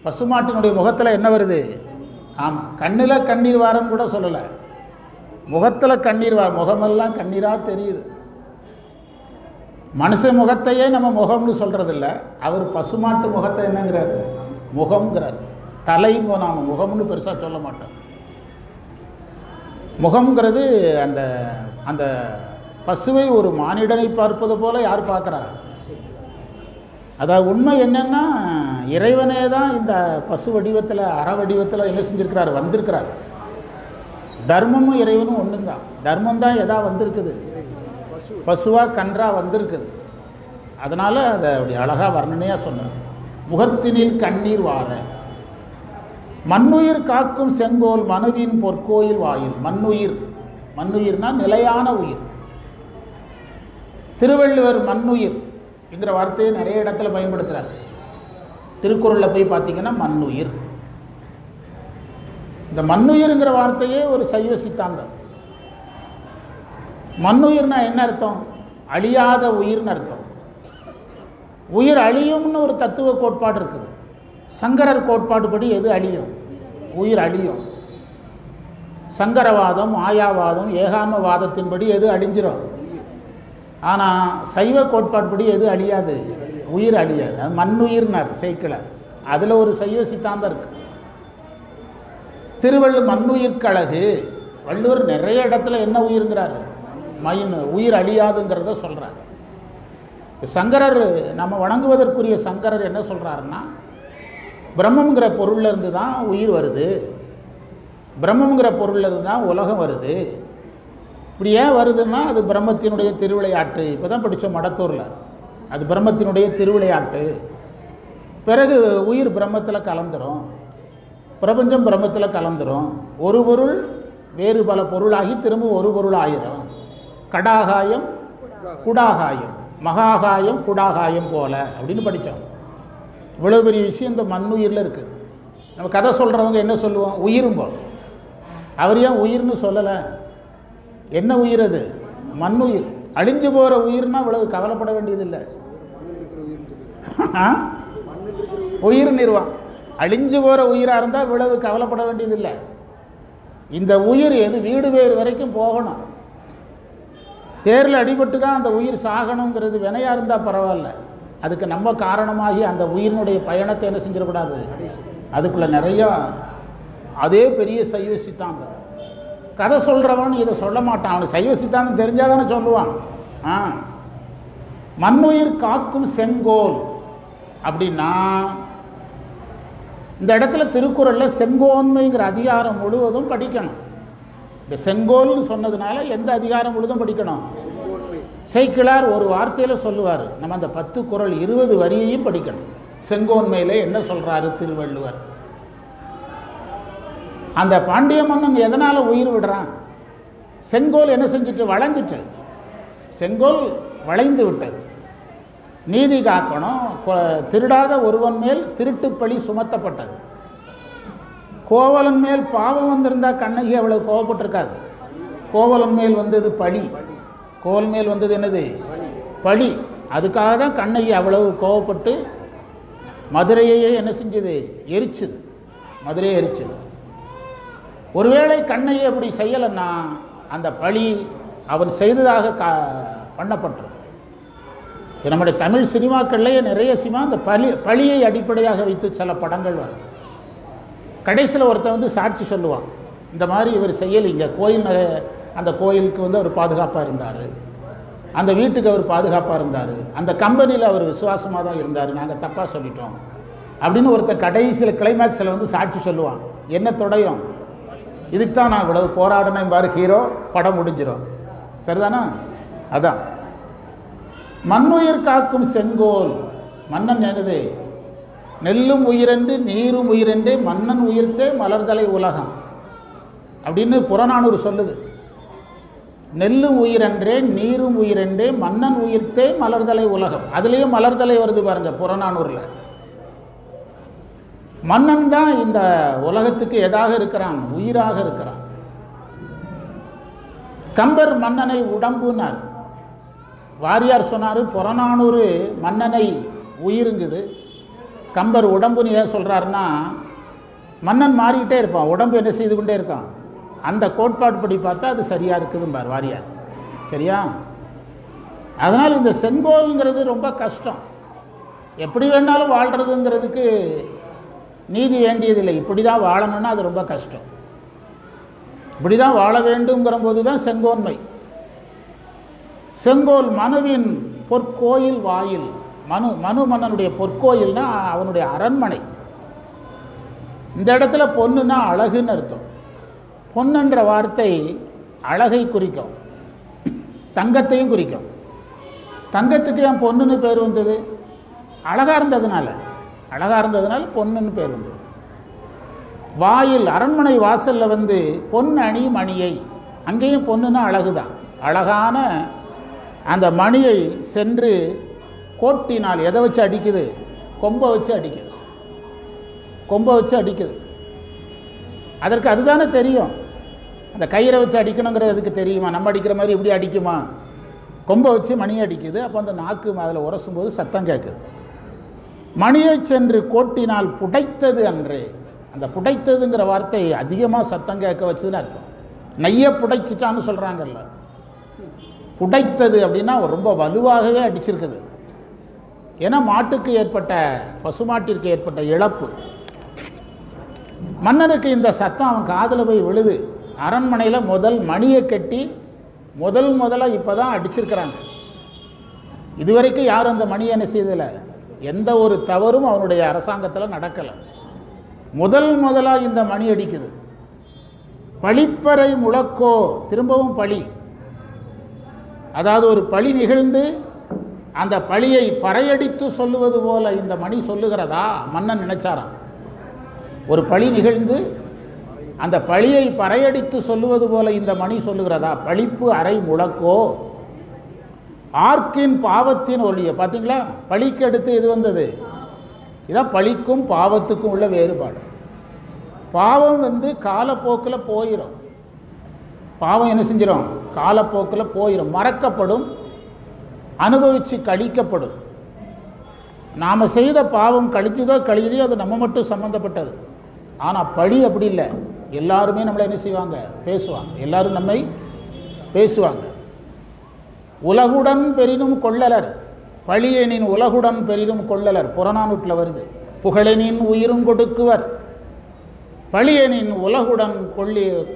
பசுமாட்டினுடைய முகத்தில் என்ன வருது? ஆமாம், கண்ணில் கண்ணீர் வாரன்னு கூட சொல்லலை, முகத்தில் கண்ணீர் வார. முகமெல்லாம் கண்ணீராக தெரியுது. மனுஷ முகத்தையே நம்ம முகம்னு சொல்கிறதில்ல, அவர் பசுமாட்டு முகத்தை என்னங்கிறார்? முகம்ங்கிறார். தலைங்கோ, நாம் முகம்னு பெருசாக சொல்ல மாட்டோம். முகம்ங்கிறது அந்த அந்த பசுவை ஒரு மானிடனை பார்ப்பது போல யார் பார்க்குறா? அதாவது உண்மை என்னென்னா, இறைவனே தான் இந்த பசு வடிவத்தில், அற வடிவத்தில் என்ன செஞ்சுருக்கிறார்? வந்திருக்கிறார். தர்மமும் இறைவனும் ஒன்று தான். தர்மம் தான் எதா வந்திருக்குது? பசுவாக கன்றாக வந்திருக்குது. அதனால் அதை அப்படி அழகாக வர்ணனையாக சொன்னார். முகத்தினில் கண்ணீர் வார, மண்ணுயிர் காக்கும் செங்கோல் மனுவின் பொற்கோயில் வாயில். மண்ணுயிர்னா நிலையான உயிர். திருவள்ளுவர் மண்ணுயிர் என்கிற வார்த்தையை நிறைய இடத்துல பயன்படுத்துகிறார். திருக்குறளில் போய் பார்த்தீங்கன்னா மண்ணுயிர். இந்த மண்ணுயிர்ங்கிற வார்த்தையே ஒரு சைவ சித்தாந்தம். மண்ணுயிர்னா என்ன அர்த்தம்? அழியாத உயிர்னு அர்த்தம். உயிர் அழியும்னு ஒரு தத்துவ கோட்பாடு இருக்குது. சங்கரர் கோட்பாடுபடி எது அழியும்? உயிர் அழியும். சங்கரவாதம், மாயாவாதம், ஏகாமவாதத்தின்படி எது அழிஞ்சிடும்? ஆனால் சைவ கோட்பாடுபடி எது அழியாது? உயிர் அழியாது. அது மண்ணுயிர்னார் சேக்கிழார். அதில் ஒரு சைவ சித்தாந்தம் இருக்குது. திருவள்ளுவர் மண்ணுயிர்க்கழகு. வள்ளுவர் நிறைய இடத்துல என்ன உயிருங்கிறார்? உயிர் அழியாதுங்கிறத சொல்கிறார். சங்கரர், நம்ம வணங்குவதற்குரிய சங்கரர் என்ன சொல்கிறாருன்னா, பிரம்மங்கிற பொருளில் இருந்து தான் உயிர் வருது, பிரம்மங்கிற பொருளில் இருந்து தான் உலகம் வருது. இப்படி ஏன் வருதுன்னா, அது பிரம்மத்தினுடைய திருவிளையாட்டு. இப்போ தான் படித்தோம் மடத்தூரில், அது பிரம்மத்தினுடைய திருவிளையாட்டு. பிறகு உயிர் பிரம்மத்தில் கலந்துரும், பிரபஞ்சம் பிரம்மத்தில் கலந்துரும். ஒரு பொருள் வேறு பல பொருளாகி திரும்ப ஒரு பொருள் ஆயிரும். கடாகாயம் குடாகாயம், மகாகாயம் குடாகாயம் போல அப்படின்னு படித்தோம். இவ்வளோ பெரிய விஷயம் இந்த மண்ணுயிரில் இருக்குது. நம்ம கதை சொல்கிறவங்க என்ன சொல்லுவோம்? உயிரும்போம். அவர் ஏன் உயிர்னு சொல்லலை? என்ன உயிர் அது? மண்ணுயிர். அழிஞ்சு போகிற உயிர்னா இவ்வளவு கவலைப்பட வேண்டியதில்லை. உயிர் நிறுவம் அழிஞ்சு போகிற உயிராக இருந்தால் இவ்வளவு கவலைப்பட வேண்டியதில்லை. இந்த உயிர் எது வீடு வேறு வரைக்கும் போகணும். தேரில் அடிபட்டு தான் அந்த உயிர் சாகணுங்கிறது வினையாக இருந்தால் பரவாயில்ல. அதுக்கு நம்ம காரணமாகி அந்த உயிரினுடைய பயணத்தை என்ன செஞ்சிடக்கூடாது. அதுக்குள்ளே நிறையா அதே பெரிய சைவ சித்தாந்தம். கதை சொல்கிறவன் இதை சொல்ல மாட்டான். அவனுக்கு சைவ சித்தாந்தம் தெரிஞ்சால் தானே சொல்லுவான். மண்ணுயிர் காக்கும் செங்கோல் அப்படின்னா, இந்த இடத்துல திருக்குறளில் செங்கோன்மைங்கிற அதிகாரம் முழுவதும் படிக்கணும். இந்த செங்கோல்னு சொன்னதுனால எந்த அதிகாரம் முழுதும் படிக்கணும்? சேக்கிழார் ஒரு வார்த்தையில் சொல்லுவார். நம்ம அந்த 10 குறள் 20 வரியையும் படிக்கணும். செங்கோன்மையில் என்ன சொல்கிறாரு திருவள்ளுவர்? அந்த பாண்டிய மன்னன் எதனால் உயிர் விடுறான்? செங்கோல் என்ன செஞ்சுட்டு? வளைஞ்சிட்டு. செங்கோல் வளைந்து விட்டது. நீதி காக்கணும். திருடாத ஒருவன் மேல் திருட்டுப்பழி சுமத்தப்பட்டது. கோவலன் மேல் பாவம் வந்திருந்தால் கண்ணகி அவ்வளவு கோவப்பட்டிருக்காது. கோவலன் மேல் வந்தது பழி. கோவல் மேல் வந்தது என்னது? பழி. அதுக்காக தான் கண்ணகி அவ்வளவு கோவப்பட்டு மதுரையே என்ன செஞ்சது? எரிச்சுது. மதுரையை எரிச்சுது. ஒருவேளை கண்ணையை அப்படி செய்யலைன்னா அந்த பழி அவன் செய்ததாக பண்ணப்பட்டுரும். நம்முடைய தமிழ் சினிமாக்கள்லேயே நிறைய சினிமா அந்த பழியை அடிப்படையாக வைத்து சில படங்கள் வரும். கடைசியில் ஒருத்தன் சாட்சி சொல்லுவான், இந்த மாதிரி இவர் செய்யலைங்க, அந்த கோயிலுக்கு அவர் பாதுகாப்பாக இருந்தார், அந்த வீட்டுக்கு அவர் பாதுகாப்பாக இருந்தார், அந்த கம்பெனியில் அவர் விசுவாசமாக தான் இருந்தார், நாங்கள் தப்பாக சொல்லிட்டோம் அப்படின்னு ஒருத்தர் கடைசியில் கிளைமேக்ஸில் சாட்சி சொல்லுவான். என்ன தொடையும், இதுக்கு தான் நான் இவ்வளவு போராடினேன் பாரு ஹீரோ, படம் முடிஞ்சிடும். சரிதானா? அதான் மண்ணுயிர் காக்கும் செங்கோல். மன்னன் என்னது? நெல்லும் உயிரென்று நீரும் உயிரென்றே மன்னன் உயிர்த்தே மலர்தலை உலகம் அப்படின்னு புறநானூறு சொல்லுது. நெல்லும் உயிரென்றே நீரும் உயிரென்றே மன்னன் உயிர்த்தே மலர்தலை உலகம். அதுலேயும் மலர்தலை வருது பாருங்க புறநானூரில். மன்னன் தான் இந்த உலகத்துக்கு எதாக இருக்கிறான்? உயிராக இருக்கிறான். கம்பர் மன்னனை உடம்புனார். வாரியார் சொன்னார் புறநானூறு மன்னனை உயிருங்குது, கம்பர் உடம்புன்னு ஏன் சொல்கிறாருன்னா, மன்னன் மாறிக்கிட்டே இருப்பான், உடம்பு என்ன செய்து கொண்டே இருக்கான். அந்த கோட்பாடு படி பார்த்தா அது சரியாக இருக்குதும்பார் வாரியார். சரியா? அதனால் இந்த செங்கோல்ங்கிறது ரொம்ப கஷ்டம். எப்படி வேணாலும் வாழ்கிறதுங்கிறதுக்கு நீதி வேண்டியதில்லை. இப்படி தான் வாழணும்னா அது ரொம்ப கஷ்டம். இப்படி தான் வாழ வேண்டுங்கிற போது தான் செங்கோன்மை. செங்கோல் மனுவின் பொற்கோயில் வாயில். மனு மன்னனுடைய பொற்கோயில்னா அவனுடைய அரண்மனை. இந்த இடத்துல பொண்ணுன்னா அழகுன்னு அர்த்தம். பொன்னுன்ற வார்த்தை அழகை குறிக்கும், தங்கத்தையும் குறிக்கும். தங்கத்துக்கு ஏன் பொண்ணுன்னு பேர் வந்தது? அழகாக இருந்ததுனால பொண்ணுன்னு பேர் வந்தது. வாயில், அரண்மனை வாசலில் பொன் அணி மணியை, அங்கேயும் பொண்ணுன்னா அழகுதான். அழகான அந்த மணியை சென்று கோட்டினால், எதை வச்சு அடிக்குது? கொம்பை வச்சு அடிக்குது. அதற்கு அதுதானே தெரியும். அந்த கயிறை வச்சு அடிக்கணுங்கிறது அதுக்கு தெரியுமா? நம்ம அடிக்கிற மாதிரி இப்படி அடிக்குமா? கொம்பை வச்சு மணியை அடிக்குது. அப்போ அந்த நாக்கு அதில் உரசும்போது சத்தம் கேட்குது. மணியை சென்று கோட்டினால் புடைத்தது அன்றே. அந்த புடைத்ததுங்கிற வார்த்தை அதிகமாக சத்தம் கேட்க வச்சதுன்னு அர்த்தம். நெய்ய புடைச்சிட்டான்னு சொல்கிறாங்கல்ல, புடைத்தது அப்படின்னா ரொம்ப வலுவாகவே அடிச்சிருக்குது. ஏன்னா மாட்டுக்கு ஏற்பட்ட, பசுமாட்டிற்கு ஏற்பட்ட இழப்பு. மன்னனுக்கு இந்த சத்தம் அவன் காதில் போய் விழுது. அரண்மனையில் முதல் மணியை கட்டி முதலாக இப்போ தான் அடிச்சிருக்கிறாங்க. இதுவரைக்கும் யாரும் அந்த மணியை என்ன செய்யதில்லை. எந்த ஒரு தவறும் அவனுடைய அரசாங்கத்தில் நடக்கலை. முதலாக இந்த மணி அடிக்குது. பழிப்பறை முழக்கோ, திரும்பவும் பழி. அதாவது ஒரு பழி நிகழ்ந்து அந்த பழியை பறையடித்து சொல்லுவது போல இந்த மணி சொல்லுகிறதா மன்னன் நினைச்சாராம். ஒரு பழி நிகழ்ந்து அந்த பழியை பறையடித்து சொல்லுவது போல இந்த மணி சொல்லுகிறதா? பழிப்பு அறை முழக்கோ ஆர்க்கின் பாவத்தின் ஒளிய. பார்த்தீங்களா, பழிக்கு அடுத்து எது வந்தது? இதான் பழிக்கும் பாவத்துக்கும் உள்ள வேறுபாடு. பாவம் காலப்போக்கில் போயிடும். பாவம் என்ன செஞ்சிடும்? காலப்போக்கில் போயிடும், மறக்கப்படும், அனுபவித்து கழிக்கப்படும். நாம் செய்த பாவம் கழிச்சுதோ கழியலையோ அது நம்ம மட்டும் சம்மந்தப்பட்டது. ஆனால் பழி அப்படி இல்லை. எல்லாருமே நம்மளை என்ன செய்வாங்க? பேசுவாங்க. எல்லாரும் நம்மை பேசுவாங்க. உலகுடன் பெரினும் கொள்ளலர், பழியெனின் உலகுடன் பெரினும் கொள்ளலர். புறநானூற்றில் வருது. புகழெனின் உயிரும் கொடுக்குவர், பழியெனின் உலகுடன்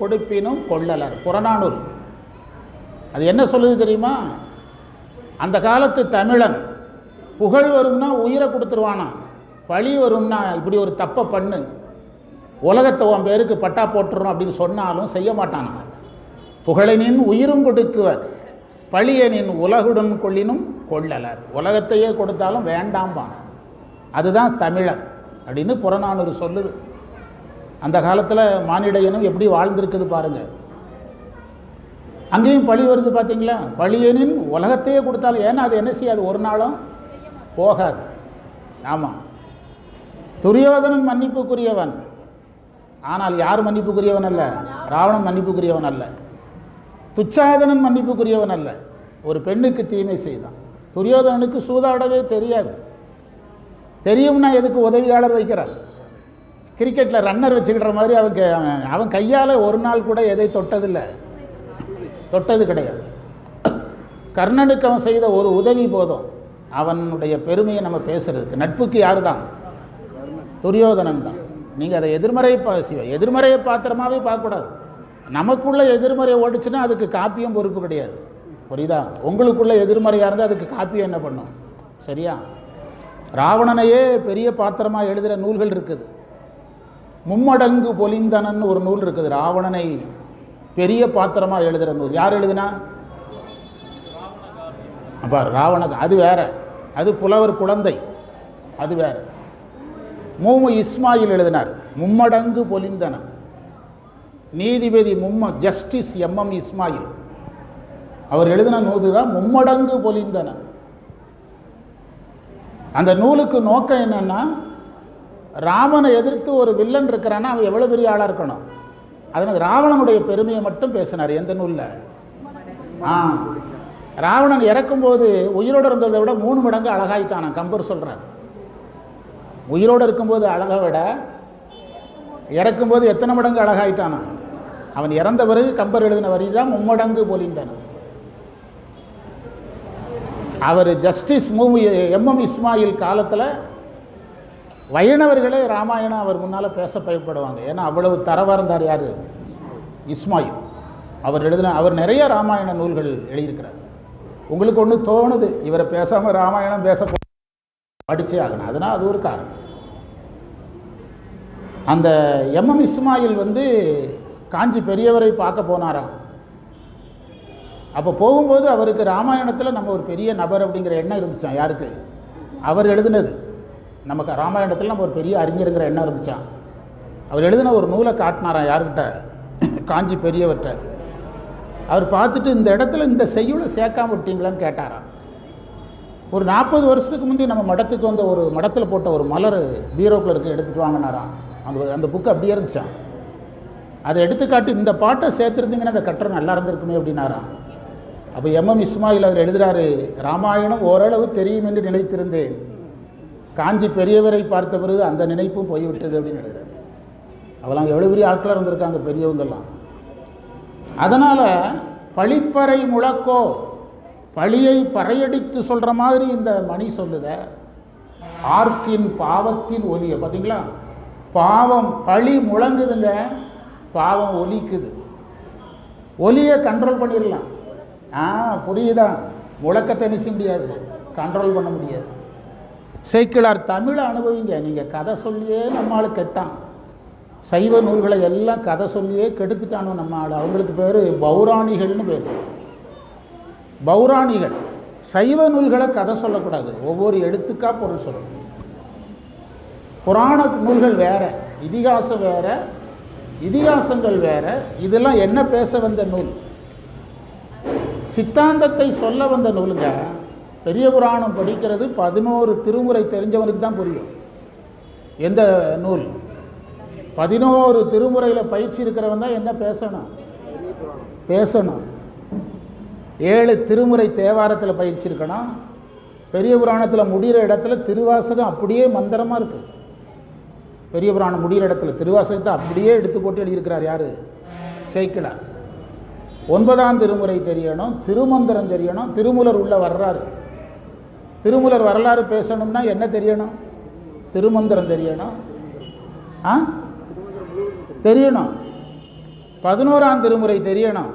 கொடுப்பினும் கொள்ளலர். புறநானூறு. அது என்ன சொல்லுது தெரியுமா? அந்த காலத்து தமிழன் புகழ் வரும்னா உயிரை கொடுத்துருவானா, பழி வரும்னா இப்படி ஒரு தப்பை பண்ணு, உலகத்தை உன் பேருக்கு பட்டா போட்டுரும் அப்படின்னு சொன்னாலும் செய்ய மாட்டானா. புகழனின் உயிரும் கொடுக்குவர், பழியனின் உலகுடன் கொள்ளினும் கொள்ளலர். உலகத்தையே கொடுத்தாலும் வேண்டாம்பான். அதுதான் தமிழன் அப்படின்னு புறநானூறு சொல்லுது. அந்த காலத்தில் மானிட இனம் எப்படி வாழ்ந்திருக்குது பாருங்கள். அங்கேயும் பழி வருது பார்த்தீங்களா? பழியனின் உலகத்தையே கொடுத்தாலும், ஏன்னா அது என்ன செய்யாது? ஒரு நாளும் போகாது. ஆமாம், துரியோதனன் மன்னிப்புக்குரியவன், ஆனால் யார் மன்னிப்புக்குரியவன் அல்ல? ராவணன் மன்னிப்புக்குரியவன் அல்ல. துச்சாதனன் மன்னிப்புக்குரியவன் அல்ல. ஒரு பெண்ணுக்கு தீமை செய்தான். துரியோதனனுக்கு சூதாடவே தெரியாது. தெரியும்னா எதுக்கு உதவியாளர் வைக்கிறார்? கிரிக்கெட்டில் ரன்னர் வச்சுக்கிற மாதிரி அவன் கையால் ஒரு நாள் கூட எதை தொட்டது கிடையாது. கர்ணனுக்கு அவன் செய்த ஒரு உதவி போதும் அவனுடைய பெருமையை நம்ம பேசுறதுக்கு. நட்புக்கு யார் தான்? துரியோதனன் தான். நீங்கள் அதை எதிர்மறையை பாத்திரமாகவே பார்க்கக்கூடாது. நமக்குள்ள எதிர்மறை ஓடிச்சுன்னா அதுக்கு காப்பியம் பொறுப்பு கிடையாது. புரியுதா? உங்களுக்குள்ள எதிர்மறையாக இருந்தால் அதுக்கு காப்பியம் என்ன பண்ணும்? சரியா? ராவணனையே பெரிய பாத்திரமாக எழுதுகிற நூல்கள் இருக்குது. மும்மடங்கு பொலிந்தனன் ஒரு நூல் இருக்குது. ராவணனை பெரிய பாத்திரமாக எழுதுகிற நூல் யார் எழுதுனா? அப்போ ராவணன் அது வேற, அது புலவர் குழந்தை, அது வேற. இஸ்மாயில் எழுதினார் மும்மடங்கு பொலிந்தனன். நீதிபதி ஜஸ்டிஸ் MM இஸ்மாயில் அவர் எழுதின நூது தான் மும்மடங்கு பொலிந்தனன். அந்த நூலுக்கு நோக்கம் என்னன்னா, ராமனை எதிர்த்து ஒரு வில்லன் இருக்கிறான்னா அவன் எவ்வளோ பெரிய ஆளாக இருக்கணும். அதனால் ராவணனுடைய பெருமையை மட்டும் பேசினார். எந்த நூலில்? ராவணன் இறக்கும்போது உயிரோடு இருந்ததை விட 3 மடங்கு அழகாயிட்டான். கம்பர் சொல்கிறார். உயிரோடு இருக்கும்போது அழகை விட இறக்கும்போது எத்தனை மடங்கு அழகாயிட்டானா? அவன் இறந்த பிறகு கம்பர் எழுதின வரி தான் மும்மடங்கு பொலிந்தன. அவர் ஜஸ்டிஸ் MM இஸ்மாயில் காலத்தில் வைணவர்களே ராமாயணம் அவர் முன்னால் பேச பயப்படுவாங்க. ஏன்னா அவ்வளவு தரவாக இருந்தார். யார்? இஸ்மாயில். அவர் நிறைய ராமாயண நூல்கள் எழுதியிருக்கிறார். உங்களுக்கு ஒன்று தோணுது, இவரை பேசாமல் ராமாயணம் படித்தே ஆகணும். அதனால் அது ஒரு காரணம். அந்த MM இஸ்மாயில் காஞ்சி பெரியவரை பார்க்க போனாராம். அப்போ போகும்போது அவருக்கு ராமாயணத்தில் நம்ம ஒரு பெரிய நபர் அப்படிங்கிற எண்ணம் இருந்துச்சான். யாருக்கு? அவர் எழுதினது. நமக்கு ராமாயணத்தில் நம்ம ஒரு பெரிய அறிஞருங்கிற எண்ணம் இருந்துச்சான். அவர் எழுதின ஒரு நூலை காட்டினாராம். யாருக்கிட்ட? காஞ்சி பெரியவர்கிட்ட. அவர் பார்த்துட்டு இந்த இடத்துல இந்த செய்யுளை சேர்க்காம விட்டீங்களான்னு கேட்டாராம். ஒரு 40 வருஷத்துக்கு முந்தைய நம்ம மடத்துக்கு ஒரு மடத்தில் போட்ட ஒரு மலர் பீரோக்கில் இருக்க எடுத்துகிட்டு வாங்கினாராம். அந்த புக்கு அப்படியே இருந்துச்சான். அதை எடுத்துக்காட்டி இந்த பாட்டை சேர்த்துருந்தீங்கன்னா அந்த கட்டுரை நல்லா இருந்திருக்குமே அப்படின்னாராம். அப்போ MM இஸ்மாயில் அதில் எழுதுகிறாரு, ராமாயணம் ஓரளவு தெரியும் என்று நினைத்திருந்தேன், காஞ்சி பெரியவரை பார்த்த பிறகு அந்த நினைப்பும் போய்விட்டது அப்படின்னு எழுதுகிறார். அவெல்லாம் எவ்வளோ பெரிய ஆட்களாக இருந்திருக்காங்க பெரியவங்கெல்லாம். அதனால் பழிப்பறை முழக்கோ, பழியை பறையடித்து சொல்கிற மாதிரி இந்த மணி சொல்லுத. ஆர்க்கின் பாவத்தின் ஒலியை பார்த்தீங்களா? பாவம் பழி முழங்குதுங்க, பாவம் ஒலிக்குது. ஒலியை கண்ட்ரோல் பண்ணிடலாம். புரியுதா? முழக்கத்தை நிச்சய முடியாது, கண்ட்ரோல் பண்ண முடியாது. சேக்கிழார் தமிழை அனுபவிங்க. நீங்கள் கதை சொல்லியே நம்ம ஆள் கெட்டான். சைவ நூல்களை எல்லாம் கதை சொல்லியே கெடுத்துட்டானோ நம்ம ஆள். அவங்களுக்கு பேர் பௌராணிகள்னு பேர். பௌராணிகள். சைவ நூல்களை கதை சொல்லக்கூடாது, ஒவ்வொரு எழுத்துக்கா பொருள் சொல்லணும். புராண நூல்கள் வேற, இதிகாசம் வேற, இதிகாசங்கள் வேற. இதெல்லாம் என்ன பேச வந்த நூல்? சித்தாந்தத்தை சொல்ல வந்த நூலுங்க. பெரிய புராணம் படிக்கிறது 11 திருமுறை தெரிஞ்சவனுக்கு தான் புரியும். எந்த நூல்? 11 திருமுறையில் பயிற்சி இருக்கிறவன் தான் என்ன பேசணும். 7 திருமுறை தேவாரத்தில் பயிற்சி இருக்கணும். பெரிய புராணத்தில் முடிகிற இடத்துல திருவாசகம் அப்படியே மந்திரமாக இருக்குது. பெரிய புராணம் முடிகிற இடத்துல திருவாசகத்தை அப்படியே எடுத்து போட்டு எழுதியிருக்கிறார். யார்? சேக்கிழார். 9ஆம் திருமுறை தெரியணும், திருமந்திரம் தெரியணும். திருமூலர் உள்ள வர்றாரு. திருமூலர் வரலாறு பேசணும்னா என்ன தெரியணும்? திருமந்திரம் தெரியணும். தெரியணும். 11ஆம் திருமுறை தெரியணும்.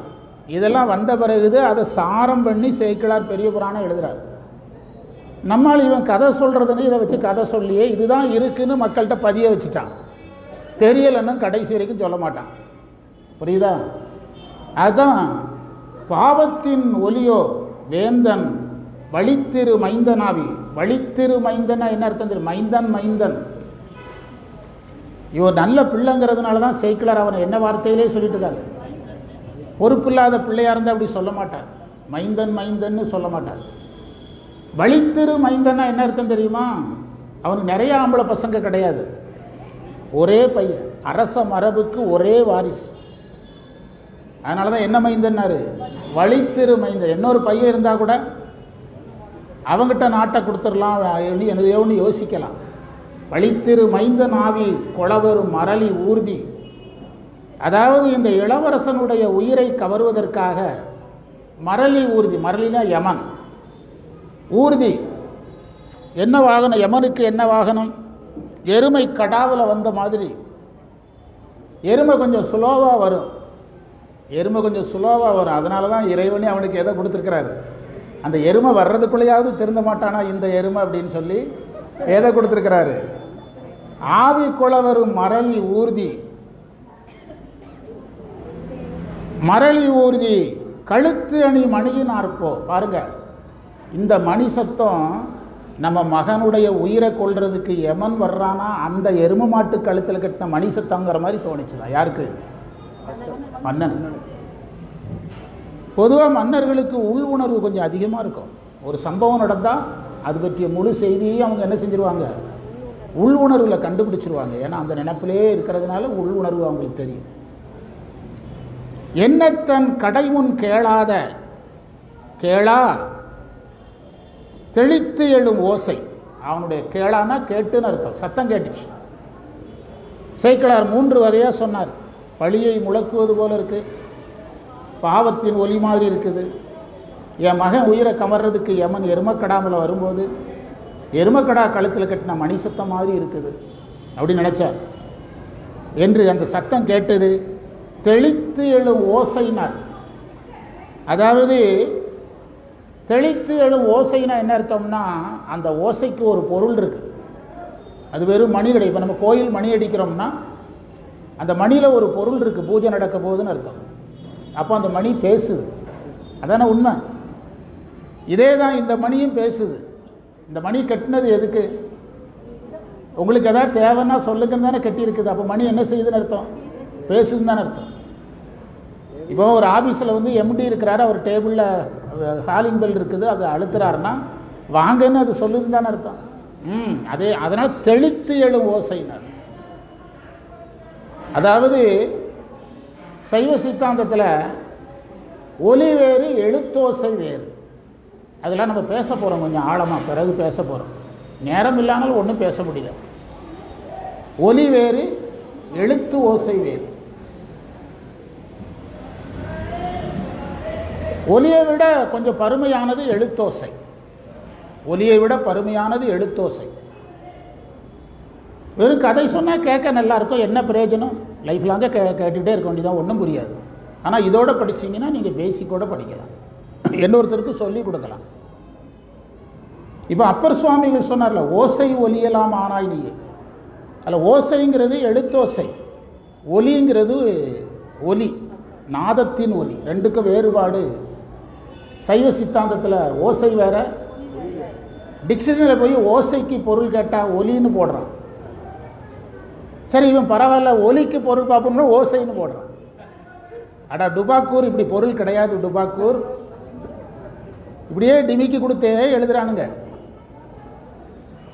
இதெல்லாம் வந்த பிறகுது அதை சாரம் பண்ணி சேக்கிழார் பெரிய புராணம் எழுதுகிறார். நம்மால் இவன் கதை சொல்கிறதுன்னு இதை வச்சு கதை சொல்லியே இதுதான் இருக்குன்னு மக்கள்கிட்ட பதிய வச்சுட்டான். தெரியலைன்னு கடைசி வரைக்கும் சொல்ல மாட்டான். புரியுதா? அதுதான் பாவத்தின் ஒலியோ வேந்தன் வழித்திரு மைந்தனாவி. வழித்திரு மைந்தனா என்ன அர்த்தம் தெரியும்? மைந்தன். இவர் நல்ல பிள்ளைங்கிறதுனால தான் சேக்கிழார் அவனை என்ன வார்த்தையிலே சொல்லிட்டு இருக்காரு. பொறுப்பில்லாத பிள்ளையாக இருந்தால் அப்படி சொல்ல மாட்டார். மைந்தன்னு சொல்ல மாட்டார். வழித்திரு மைந்தன்னா என்ன அர்த்தம் தெரியுமா? அவனுக்கு நிறைய ஆம்பளை பசங்க கிடையாது, ஒரே பையன். அரச மரபுக்கு ஒரே வாரிசு. அதனால தான் என்ன மைந்தன்னாரு? வழித்திரு மைந்தன். இன்னொரு பையன் இருந்தால் கூட அவங்ககிட்ட நாட்டை கொடுத்துடலாம், எதையோன்னு யோசிக்கலாம். வழித்திரு மைந்த நாவி கொளவரும் மரளி ஊர்தி. அதாவது இந்த இளவரசனுடைய உயிரை கவருவதற்காக மரளி ஊர்தி, மரளினா யமன், ஊர்தி என்ன வாகனம், யமனுக்கு என்ன வாகனம்? எருமை கடாவில் வந்த மாதிரி. எருமை கொஞ்சம் ஸ்லோவாக வரும், எருமை கொஞ்சம் ஸ்லோவாக வரும். அதனால தான் இறைவனே அவனுக்கு எதை கொடுத்துருக்கிறாரு, அந்த எருமை வர்றதுக்குள்ளேயாவது திருந்த மாட்டானா இந்த எருமை அப்படின்னு சொல்லி எதை கொடுத்துருக்கிறாரு? ஆவி குளவரும் மரளி ஊர்தி. மரளி ஊர்தி கழுத்து அணி மணியின் ஆர்ப்போ. பாருங்க, இந்த மணி சத்தம் நம்ம மகனுடைய உயிரை கொள்றதுக்கு யமன் வர்றானா அந்த எரும மாட்டு கழுத்தில் கட்டின மணி சத்தங்கிற மாதிரி தோணிச்சுதான். யாருக்கு? மன்னன். பொதுவாக மன்னர்களுக்கு உள் உணர்வு கொஞ்சம் அதிகமாக இருக்கும். ஒரு சம்பவம் நடந்தால் அது பற்றிய முழு செய்தியை அவங்க என்ன செஞ்சிருவாங்க, உள் உணர்வில் கண்டுபிடிச்சிருவாங்க. ஏன்னா அந்த நினைப்பிலே இருக்கிறதுனால உள் உணர்வு அவங்களுக்கு தெரியும். என்ன தன் கடைமுன் கேளாத கேளா தெளித்து எழும் ஓசை. அவனுடைய கேளானா கேட்டுன்னு அர்த்தம், சத்தம் கேட்டுச்சு. சேக்கிழார் 3 வகையாக சொன்னார். பழியை முழக்குவது போல இருக்கு, பாவத்தின் ஒலி மாதிரி இருக்குது, என் மகன் உயிரை கமர்றதுக்கு யமன் எருமக்கடாமல் வரும்போது எருமக்கடா கழுத்தில் கட்டின மணி சத்தம் மாதிரி இருக்குது அப்படின்னு நினச்சார். என்று அந்த சத்தம் கேட்டது. தெளித்து எழும் ஓசைனார். அதாவது தெளித்து எழும் ஓசைனா என்ன அர்த்தம்னா, அந்த ஓசைக்கு ஒரு பொருள் இருக்குது. அது வெறும் மணி கிடையாது. இப்போ நம்ம கோயில் மணி அடிக்கிறோம்னா அந்த மணியில் ஒரு பொருள் இருக்குது, பூஜை நடக்க போகுதுன்னு அர்த்தம். அப்போ அந்த மணி பேசுது, அதான உண்மை. இதே தான் இந்த மணியும் பேசுது. இந்த மணி கட்டினது எதுக்கு? உங்களுக்கு எதாவது தேவைன்னா சொல்லுங்கன்னு தானே கட்டியிருக்குது. அப்போ மணி என்ன செய்யுதுன்னு அர்த்தம்? பேசுதுன்னு தானே அர்த்தம். இப்போ ஒரு ஆஃபீஸில் வந்து எம்டி இருக்கிறாரு, அவர் டேபிளில் காலிங் பெல் இருக்குது, அது அழுத்துறாருன்னா வாங்கன்னு அது சொல்லுதுன்னு தானே அர்த்தம். அதே அதனால் தெளித்து எழும் ஓசைனார். அதாவது சைவ சித்தாந்தத்தில் ஒலி வேறு எழுத்தோசை வேறு. அதெல்லாம் நம்ம பேச போகிறோம் கொஞ்சம் ஆழமாக, பிறகு பேச போகிறோம். நேரம் இல்லாமல் ஒன்றும் பேச முடியல. ஒலி வேறு எழுத்து ஓசை வேறு. ஒலியை விட கொஞ்சம் பருமையானது எழுத்தோசை. ஒலியை விட பருமையானது எழுத்தோசை. வெறும் கதை சொன்னால் கேட்க நல்லாயிருக்கும், என்ன பிரயோஜனம்? லைஃப் லாங்க கேட்டுக்கிட்டே இருக்க வேண்டியதான், ஒன்றும் புரியாது. ஆனால் இதோட படிச்சிங்கன்னா நீங்கள் பேசிக்கோட படிக்கலாம், இன்னொருத்தருக்கு சொல்லி கொடுக்கலாம். இப்போ அப்பர் சுவாமிகள் சொன்னார்ல, ஓசை ஒலியலாம் ஆனாய் நீயே. அதில் ஓசைங்கிறது எழுத்தோசை, ஒலிங்கிறது ஒலி, நாதத்தின் ஒலி. ரெண்டுக்கும் வேறுபாடு. சைவ சித்தாந்தத்தில் ஓசை வேற. டிக்ஷனரியில் போய் ஓசைக்கு பொருள் கேட்டால் ஒலின்னு போடுறான். சரி, இவன் பரவாயில்ல ஒலிக்கு பொருள் பார்ப்போம்னா ஓசைன்னு போடுறான். அடா டுபாக்கூர் இப்படி பொருள் கிடையாது. டுபாக்கூர் இப்படியே டிமிக்கி கொடுத்தே எழுதுறானுங்க.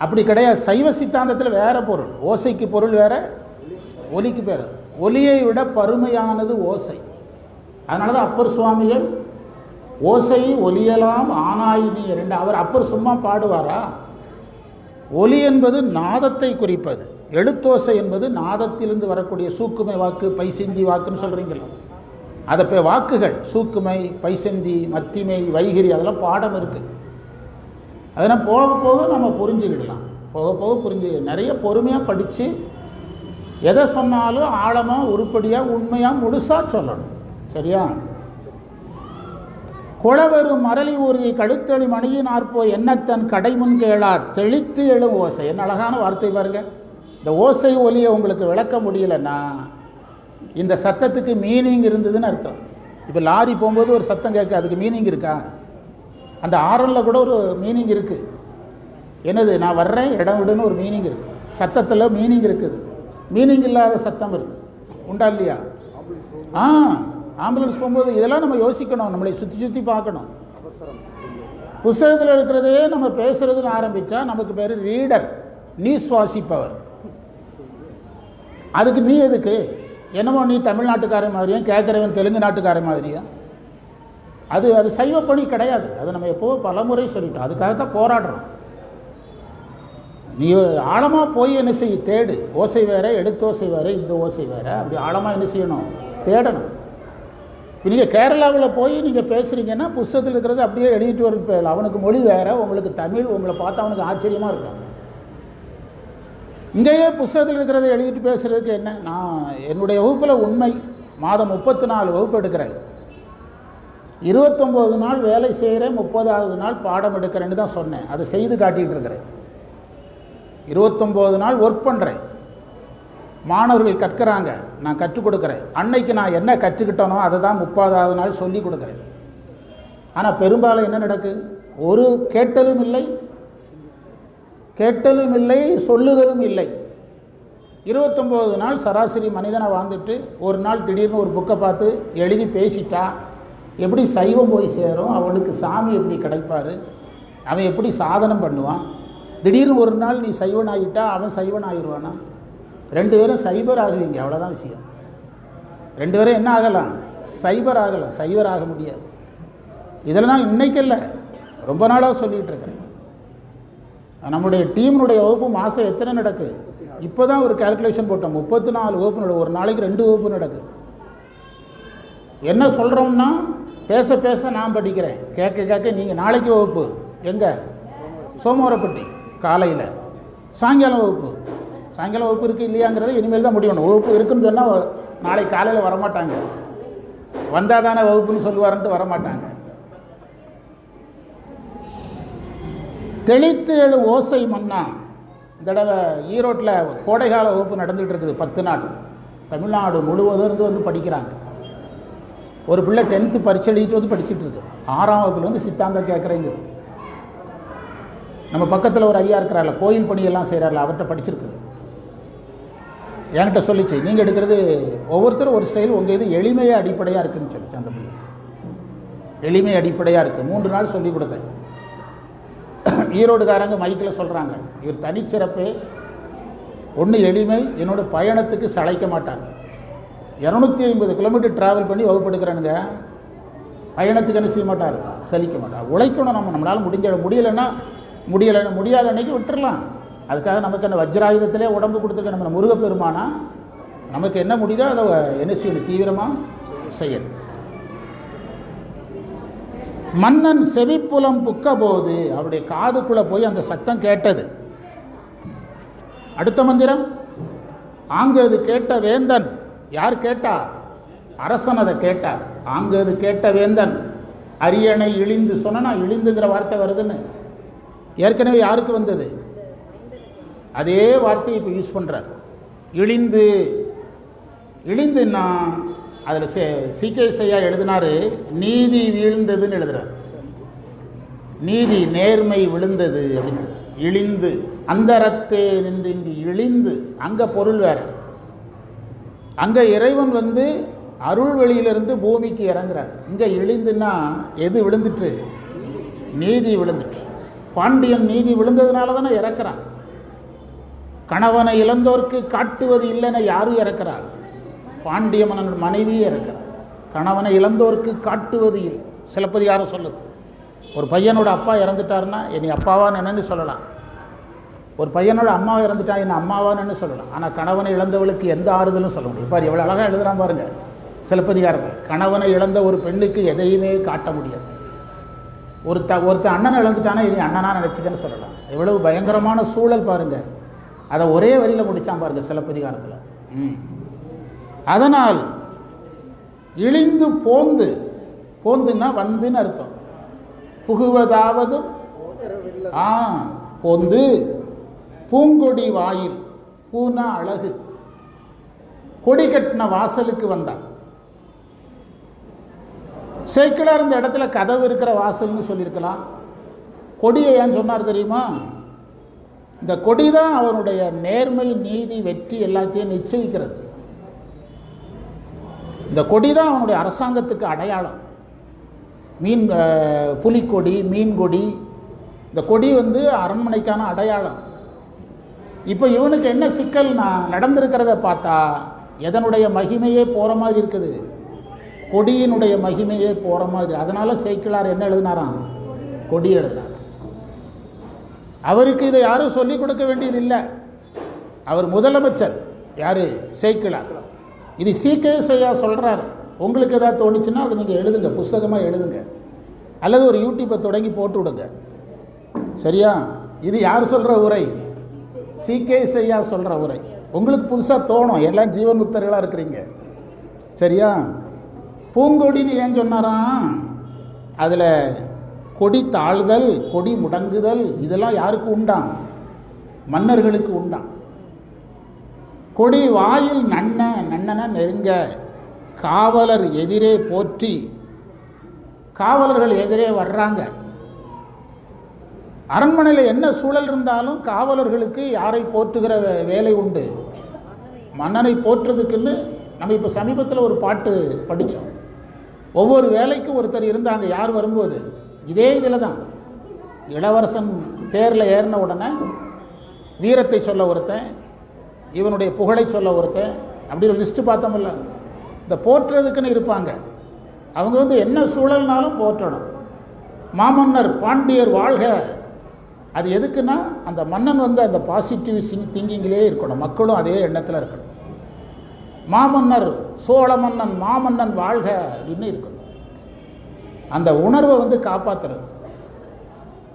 அப்படி கிடையாது. சைவ சித்தாந்தத்தில் வேற பொருள். ஓசைக்கு பொருள் வேற, ஒலிக்கு பேர். ஒலியை விட பருமையானது ஓசை. அதனால தான் அப்பர் சுவாமிகள் ஓசை ஒலியலாம் ஆனாயினி ரெண்டு. அவர் அப்பர் சும்மா பாடுவாரா? ஒலி என்பது நாதத்தை குறிப்பது, எழுத்தோசை என்பது நாதத்திலிருந்து வரக்கூடிய சூக்குமை வாக்கு, பைசெந்தி வாக்குன்னு சொல்கிறீங்களா, அதை இப்போ வாக்குகள் சூக்குமை, பைசெந்தி, மத்திமை, வைகிரி, அதெல்லாம் பாடம் இருக்குது. அதனால் போக போக நம்ம புரிஞ்சுக்கிடலாம். போக போக நிறைய பொறுமையாக படித்து எதை சொன்னாலும் ஆழமாக, உருப்படியாக, உண்மையாக, முழுசாக சொல்லணும். சரியா? குளவரும் மரளி ஊர்தி கழுத்தொழி மணியின் ஆர்ப்போ என்னத்தன் கடைமுன் கேளா தெளித்து எழும் ஓசை. என்ன அழகான வார்த்தை பாருங்க. இந்த ஓசை ஒலியை உங்களுக்கு விளக்க முடியலன்னா இந்த சத்தத்துக்கு மீனிங் இருந்ததுன்னு அர்த்தம். இப்போ லாரி போகும்போது ஒரு சத்தம் கேட்க, அதுக்கு மீனிங் இருக்கா? அந்த ஆரனில் கூட ஒரு மீனிங் இருக்குது. என்னது? நான் வர்றேன், இடம் விடுன்னு ஒரு மீனிங் இருக்குது. சத்தத்தில் மீனிங் இருக்குது. மீனிங் இல்லாத சத்தம் இருக்குது, உண்டா இல்லையா? ஆம்புலன்ஸ் போகும்போது இதெல்லாம் நம்ம யோசிக்கணும், நம்மளை சுற்றி சுற்றி பார்க்கணும். புத்தகத்தில் இருக்கிறதே நம்ம பேசுறதுன்னு ஆரம்பித்தா நமக்கு பேர் ரீடர், நீ சுவாசிப்பவர். அதுக்கு நீ எதுக்கு? என்னமோ நீ தமிழ்நாட்டுக்காரன் மாதிரியும் கேட்குறவன் தெலுங்கு நாட்டுக்காரன் மாதிரியும். அது சைவ பணி கிடையாது. அதை நம்ம எப்போவோ பலமுறை சொல்லிட்டோம். அதுக்காகத்தான் போராடுறோம். நீ ஆழமாக போய் என்ன செய்ய தேடு. ஓசை வேறு, எடுத்தோசை வேறு, இந்த ஓசை வேறு. அப்படி ஆழமாக என்ன செய்யணும்? தேடணும். இப்போ நீங்கள் கேரளாவில் போய் நீங்கள் பேசுகிறீங்கன்னா புஸ்தகத்தில் இருக்கிறது அப்படியே எழுதிட்டு வர அவனுக்கு மொழி வேறு, உங்களுக்கு தமிழ், உங்களை பார்த்தா அவனுக்கு ஆச்சரியமாக இருக்கும். இங்கேயே புஸ்தகத்தில் இருக்கிறத எழுதிட்டு பேசுகிறதுக்கு என்ன? நான் என்னுடைய வகுப்பில் உண்மை மாதம் 34 வகுப்பு எடுக்கிறேன். 29 நாள் வேலை செய்கிறேன், 30வது நாள் பாடம் எடுக்கிறேன்னு தான் சொன்னேன். அதை செய்து காட்டிகிட்டு இருக்கிறேன். 29 நாள் ஒர்க் பண்ணுறேன். மாணவர்கள் கற்கிறாங்க, நான் கற்றுக் கொடுக்குறேன். அன்னைக்கு நான் என்ன கற்றுக்கிட்டனோ அதை தான் 30வது நாள் சொல்லி கொடுக்குறேன். ஆனால் பெரும்பாலும் என்ன நடக்கு? ஒரு கேட்டலும் இல்லை, கேட்டலும் இல்லை, சொல்லுதலும் இல்லை. 29 நாள் சராசரி மனிதனை வாழ்ந்துட்டு ஒரு நாள் திடீர்னு ஒரு புக்கை பார்த்து எழுதி பேசிட்டா எப்படி சைவம் போய் சேரும்? அவனுக்கு சாமி எப்படி கிடைப்பார்? அவன் எப்படி சாதனம் பண்ணுவான்? திடீர்னு ஒரு நாள் நீ சைவன் ஆகிட்டா அவன் சைவன் ஆகிடுவானா? 2 பேரும் சைபர் ஆகுவீங்க, அவ்வளோதான் விஷயம். 2 பேரும் என்ன ஆகலாம்? சைபர் ஆகலாம். சைபர் ஆக முடியாது. இதெல்லாம் இன்னைக்கு இல்லை, ரொம்ப நாளாக சொல்லிகிட்டு இருக்கிறேன். நம்முடைய டீமுடைய வகுப்பு மாதம் எத்தனை நடக்கு? இப்போ தான் ஒரு கால்குலேஷன் போட்டோம். 34 வகுப்பு நடக்கும். ஒரு நாளைக்கு 2 வகுப்பு நடக்கு. என்ன சொல்கிறோம்னா, பேச பேச நான் படிக்கிறேன், கேட்க கேட்க நீங்கள் நாளைக்கு வகுப்பு எங்கே? சோமவாரப்பட்டி காலையில். சாயங்காலம் வகுப்பு. சாயங்காலம் வகுப்பு இருக்குது இல்லையாங்கிறத இனிமேல் தான் முடியணும். வகுப்பு இருக்குன்னு சொன்னால் நாளைக்கு காலையில் வரமாட்டாங்க. வந்தால் தானே வகுப்புன்னு சொல்லுவாருன்ட்டு வரமாட்டாங்க. தெளித்து எழு ஓசை மன்னா. இந்த தடவை ஈரோட்டில் கோடைகால வகுப்பு நடந்துகிட்டு இருக்குது. 10 நாள் தமிழ்நாடு முழுவதும் இருந்து வந்து படிக்கிறாங்க. ஒரு பிள்ளை 10th பரீட்சை எழுதிட்டு வந்து படிச்சுட்டு இருக்குது. 6ஆம் வகுப்பில் வந்து சித்தாந்தம் கேட்குறேங்க. நம்ம பக்கத்தில் ஒரு ஐயா இருக்கிறார்ல, கோயில் பணியெல்லாம் செய்கிறார்ல, அவர்கிட்ட படிச்சிருக்குது. என்கிட்ட சொல்லிச்சு, நீங்கள் எடுக்கிறது ஒவ்வொருத்தரும் ஒரு ஸ்டைல், உங்கள் இது எளிமையாக அடிப்படையாக இருக்குதுன்னு சொல்லிச்சு. அந்த பிள்ளை எளிமை அடிப்படையாக இருக்குது. 3 நாள் சொல்லி கொடுத்தேன். ஈரோடுக்காரங்க மைக்கில் சொல்கிறாங்க, இவர் தனிச்சிறப்பே ஒன்று எளிமை, என்னோட பயணத்துக்கு சளைக்க மாட்டாங்க. 250 கிலோமீட்டர் ட்ராவல் பண்ணி வகுப்படுக்கிறானுங்க. பயணத்துக்கு என்ன செய்ய மாட்டார்? சலிக்க மாட்டார். உழைக்கணும். நம்மளால் முடியலைன்னா முடியாத அன்னைக்கு விட்டுடலாம். அதுக்காக நமக்கு என்ன வஜ்ராயுதத்திலே உடம்பு கொடுத்துருக்க நம்ம முருகப்பெருமானா? நமக்கு என்ன முடியுதோ அதை என்ன செய்யணும்? தீவிரமாக செய்யணும். மன்னன் செவிப்புலம் புக்க போது அவருடைய காதுக்குள்ளே போய் அந்த சத்தம் கேட்டது. அடுத்த மந்திரம், ஆங்கது கேட்ட வேந்தன். யார் கேட்டா? அரசன் அதை கேட்டார். ஆங்கது கேட்ட வேந்தன் அரியணை இழிந்து. சொன்னா இழிந்துங்கிற வார்த்தை வருதுன்னு ஏற்கனவே யாருக்கு வந்தது? அதே வார்த்தையை இப்போ யூஸ் பண்ணுறார். இழிந்து. இழிந்துன்னா அதில் சீகேசையா எழுதினார், நீதி வீழ்ந்ததுன்னு எழுதுறார். நீதி நேர்மை விழுந்தது அப்படின்னு. இழிந்து அந்தரத்தே நின்று இங்கு இழிந்து. அங்கே பொருள் வேறு. அங்கே இறைவன் வந்து அருள் வெளியிலிருந்து பூமிக்கு இறங்குறார். இங்கே இழிந்துன்னா எது விழுந்துட்டு? நீதி விழுந்துட்டு. பாண்டியன் நீதி விழுந்ததுனால தானே இறக்குறான். கணவனை இழந்தோர்க்கு காட்டுவது இல்லைன்னு யாரும் இறக்குறாள்? பாண்டிய மன்னன் மனைவியே இறக்குறார். கணவனை இழந்தோர்க்கு காட்டுவது இல்லை. சிலப்பதிகாரம் சொல்லுது. ஒரு பையனோட அப்பா இறந்துட்டாருன்னா என்னை அப்பாவா நினைன்னு சொல்லலாம். ஒரு பையனோட அம்மா இறந்துட்டா என்ன அம்மாவா நின்று சொல்லலாம். ஆனால் கணவனை இழந்தவளுக்கு எந்த ஆறுதலும் சொல்ல முடியும். பாரு எவ்வளோ அழகாக எழுதுறான் பாருங்க சிலப்பதிகாரத்தில். கணவனை இழந்த ஒரு பெண்ணுக்கு எதையுமே காட்ட முடியாது. ஒருத்த அண்ணனை இழந்துட்டானா இனி அண்ணனா நினச்சிக்கன்னு சொல்லலாம். எவ்வளவு பயங்கரமான சூழல் பாருங்க. அதை ஒரே வரியில் முடித்தான் பாருங்க சிலப்பதிகாரத்தில். அதனால் இழிந்து போந்து. போந்துன்னா வந்துன்னு அர்த்தம். புகுவதாவது போந்து. பூங்கொடி வாயில். பூனா அழகு. கொடி கட்டின வாசலுக்கு வந்தான். சேக்கிழார் இந்த இடத்துல கதவு இருக்கிற வாசல்னு சொல்லியிருக்கலாம். கொடியை ஏன் சொன்னார் தெரியுமா? இந்த கொடி தான் அவனுடைய நேர்மை, நீதி, வெற்றி எல்லாத்தையும் நிச்சயிக்கிறது. இந்த கொடி தான் அவனுடைய அரசாங்கத்துக்கு அடையாளம். புலிக்கொடி, மீன் கொடி. இந்த கொடி வந்து அரண்மனைக்கான அடையாளம். இப்போ இவனுக்கு என்ன சிக்கல்னா, நடந்திருக்கிறத பார்த்தா எதனுடைய மகிமையே போகிற மாதிரி இருக்குது. கொடியினுடைய மகிமையே போகிற மாதிரி. அதனால் சேக்கிழார் என்ன எழுதினாராம்? கொடி எழுதினார். அவருக்கு இதை யாரும் சொல்லிக் கொடுக்க வேண்டியது இல்லை. அவர் முதலமைச்சர். யார்? சேக்கிழார். இது சீக்கிரசையா சொல்கிறார். உங்களுக்கு ஏதாவது தோணுச்சுன்னா அதை நீங்கள் எழுதுங்க, புஸ்தகமாக எழுதுங்க, அல்லது ஒரு யூடியூப்பை தொடங்கி போட்டு விடுங்க. சரியா? இது யார் சொல்கிற உரை? சீக்கிரசையா சொல்கிற உரை. உங்களுக்கு புதுசாக தோணும், எல்லாம் ஜீவன் முக்தர்களாக இருக்கிறீங்க. சரியா? பூங்கொடின்னு ஏன் சொன்னாராம்? அதில் கொடி தாழ்தல், கொடி முடங்குதல், இதெல்லாம் யாருக்கு உண்டாம்? மன்னர்களுக்கு உண்டாம். கொடி வாயில் நன்னன நெருங்க காவலர் எதிரே போற்றி. காவலர்கள் எதிரே வர்றாங்க. அரண்மனையில் என்ன சூழல் இருந்தாலும் காவலர்களுக்கு யாரை போற்றுகிற வேலை உண்டு? மன்னனை போற்றுறதுக்குன்னு நம்ம இப்போ சமீபத்தில் ஒரு பாட்டு படித்தோம். ஒவ்வொரு வேலைக்கும் ஒருத்தர் இருந்தாங்க. யார் வரும்போது இதே இதில் தான் இளவரசன் தேரில் ஏறின உடனே வீரத்தை சொல்ல ஒருத்தன், இவனுடைய புகழை சொல்ல ஒருத்தன், அப்படி ஒரு லிஸ்ட்டு பார்த்தோம்ல. இந்த போற்றுறதுக்குன்னு இருப்பாங்க. அவங்க என்ன சூழல்னாலும் போற்றணும். மாமன்னர் பாண்டியர் வாழ்க. அது எதுக்குன்னா அந்த மன்னன் அந்த பாசிட்டிவ் திங்கிங்கிலே இருக்கணும், மக்களும் அதே எண்ணத்தில் இருக்கணும். மாமன்னர் சோழ மன்னன் மாமன்னன் வாழ்க அப்படின்னு இருக்கணும். அந்த உணர்வை காப்பாற்றுறது.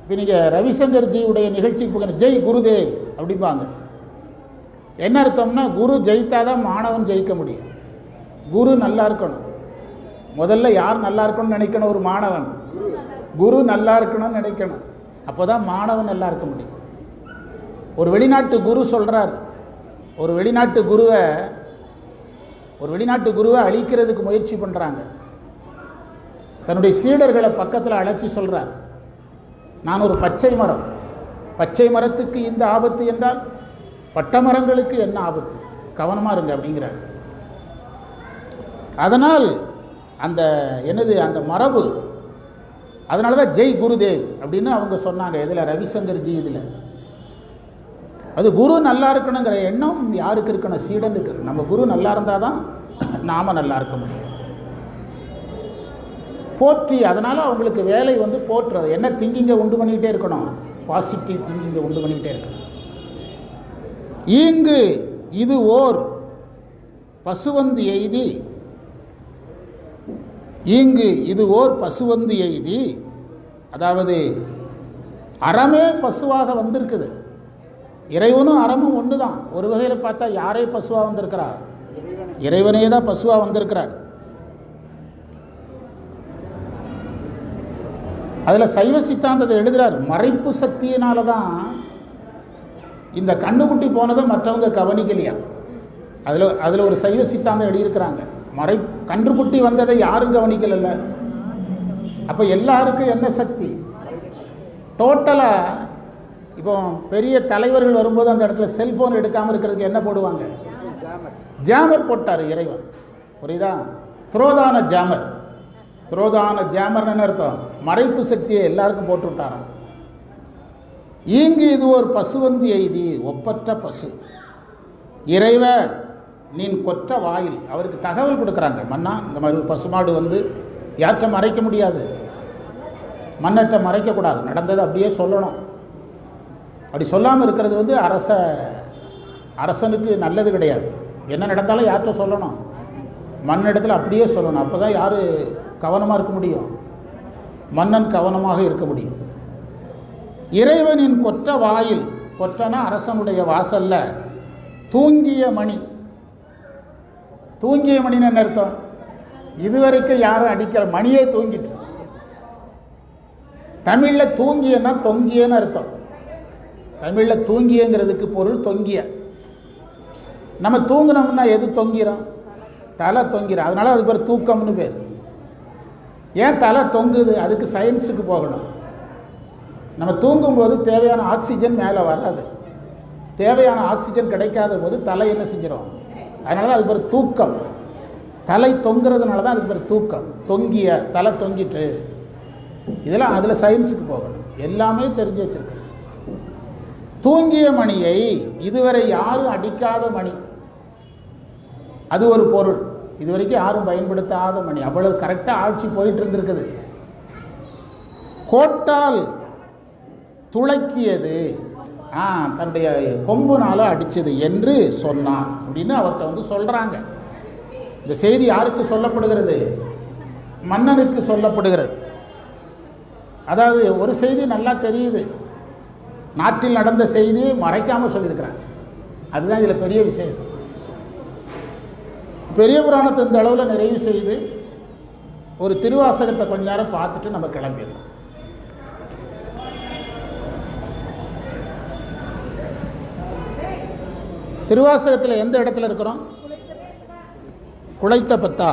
இப்போ நீங்கள் ரவிசங்கர்ஜியுடைய நிகழ்ச்சிக்கு போகிற ஜெய் குருதேவ் அப்படிம்பாங்க. என்ன அர்த்தம்னா, குரு ஜெயித்தாதான் மாணவன் ஜெயிக்க முடியும். குரு நல்லா இருக்கணும். முதல்ல யார் நல்லா இருக்கணும்னு நினைக்கணும்? ஒரு மாணவன். குரு நல்லா இருக்கணும்னு நினைக்கணும். அப்போ தான் மாணவன் நல்லா இருக்க முடியும். ஒரு வெளிநாட்டு குரு சொல்கிறார், ஒரு வெளிநாட்டு குருவை அழிக்கிறதுக்கு முயற்சி பண்ணுறாங்க. தன்னுடைய சீடர்களை பக்கத்தில் அழைச்சி சொல்கிறார், நான் ஒரு பச்சை மரம், பச்சை மரத்துக்கு இந்த ஆபத்து என்றால் பட்ட மரங்களுக்கு என்ன ஆபத்து? கவனமாக இருங்க அப்படிங்கிறார். அதனால் அந்த மரபு, அதனால தான் ஜெய் குருதேவ் அப்படின்னு அவங்க சொன்னாங்க. இதில் ரவிசங்கர்ஜி இதில் அது குரு நல்லா இருக்கணுங்கிற எண்ணம் யாருக்கு இருக்கணும்? சீடனுக்கு இருக்கு. நம்ம குரு நல்லா இருந்தால் தான் நாம நல்லா இருக்க முடியும். போற்றி, அதனால் அவங்களுக்கு வேலை போற்றுறது. என்ன திங்கிங்கை உண்டு பண்ணிக்கிட்டே இருக்கணும்? பாசிட்டிவ் திங்கிங்கை உண்டு பண்ணிக்கிட்டே இருக்கணும். ஈங்கு இது ஓர் பசுவந்து எய்தி, ஈங்கு இது ஓர் பசுவந்து எய்தி, அதாவது அறமே பசுவாக வந்திருக்குது. இறைவனும் அறமும் ஒன்று தான். ஒரு வகையில் பார்த்தா யாரே பசுவாக வந்திருக்கிறார்? இறைவனே தான் பசுவாக வந்திருக்கிறார். அதில் சைவ சித்தாந்தத்தை எழுதுகிறார். மறைப்பு சக்தியினால தான் இந்த கண்ணுக்குட்டி போனதை மற்றவங்க கவனிக்கலையா. அதில் ஒரு சைவ சித்தாந்தம் எழுதியிருக்கிறாங்க. கன்றுக்குட்டி வந்ததை யாரும் கவனிக்கல. அப்போ எல்லாருக்கும் என்ன சக்தி? டோட்டலாக இப்போ பெரிய தலைவர்கள் வரும்போது அந்த இடத்துல செல்போன் எடுக்காமல் இருக்கிறதுக்கு என்ன போடுவாங்க? ஜாமர் போட்டார் இறைவன். புரியுதா? துரோதான ஜாமர். துரோதான ஜாமர்னு அர்த்தம் மறைப்பு சக்தியை எல்லாருக்கும் போட்டு விட்டாராம். ஈங்கு இது ஒரு பசுவந்து எய்தி, ஒப்பற்ற பசு. இறைவ நீன் கொற்ற வாயில். அவருக்கு தகவல் கொடுக்குறாங்க. மன்னா, இந்த மாதிரி ஒரு பசுமாடு யாற்ற மறைக்க முடியாது, மன்னற்ற மறைக்கக்கூடாது, நடந்தது அப்படியே சொல்லணும். அப்படி சொல்லாமல் இருக்கிறது அரசனுக்கு நல்லது கிடையாது. என்ன நடந்தாலும் யார்கிட்ட சொல்லணும்? மன்னிடத்தில் அப்படியே சொல்லணும். அப்போ தான் யார் கவனமாக இருக்க முடியும்? மன்னன் கவனமாக இருக்க முடியும். இறைவனின் கொற்ற வாயில், கொற்றனா அரசனுடைய வாசல்ல தூங்கிய மணி. தூங்கிய மணின்னு என்ன அர்த்தம்? இதுவரைக்கும் யாரும் அடிக்கிற மணியே தூங்கிட்டு. தமிழில் தூங்கியன்னா தொங்கியன்னு அர்த்தம். தமிழில் தூங்கியங்கிறதுக்கு பொருள் தொங்கிய. நம்ம தூங்கினோம்னா எது தொங்கிறோம்? தலை தொங்கிறோம். அதனால அதுக்கு பேர் தூக்கம்னு பேர். ஏன் தலை தொங்குது? அதுக்கு சயின்ஸுக்கு போகணும். நம்ம தூங்கும்போது தேவையான ஆக்சிஜன் மேலே வராது. தேவையான ஆக்சிஜன் கிடைக்காத போது தலை என்ன செஞ்சிடும்? அதனால தான் அதுக்கு பேர் தூக்கம். தலை தொங்குறதுனால தான் அதுக்கு பேர் தூக்கம். தொங்கிய, தலை தொங்கிட்டு, இதெல்லாம் அதில் சயின்ஸுக்கு போகணும். எல்லாமே தெரிஞ்சு வச்சிருக்கு. தூங்கிய மணியை இதுவரை யாரும் அடிக்காத மணி, அது ஒரு பொருள். இதுவரைக்கும் யாரும் பயன்படுத்தாத மணி. அவ்வளவு கரெக்டாக ஆட்சி போயிட்டு இருந்திருக்குது. கோட்டால் துளக்கியது, தன்னுடைய கொம்புனால அடித்தது என்று சொன்னான் அப்படின்னு அவர்கிட்ட வந்து சொல்கிறாங்க. இந்த செய்தி யாருக்கு சொல்லப்படுகிறது? மன்னனுக்கு சொல்லப்படுகிறது. அதாவது ஒரு செய்தி நல்லா தெரியுது, நாட்டில் நடந்த செய்தியை மறைக்காமல் சொல்லியிருக்கிறாங்க. அதுதான் இதில் பெரிய விசேஷம். பெரிய புராணத்தை இந்த அளவில் நிறைவு செய்து ஒரு திருவாசகத்தை கொஞ்ச நேரம் பார்த்துட்டு நம்ம கிளம்பிடலாம். திருவாசகத்தில் எந்த இடத்துல இருக்கிறோம்? குழைத்த பத்தா.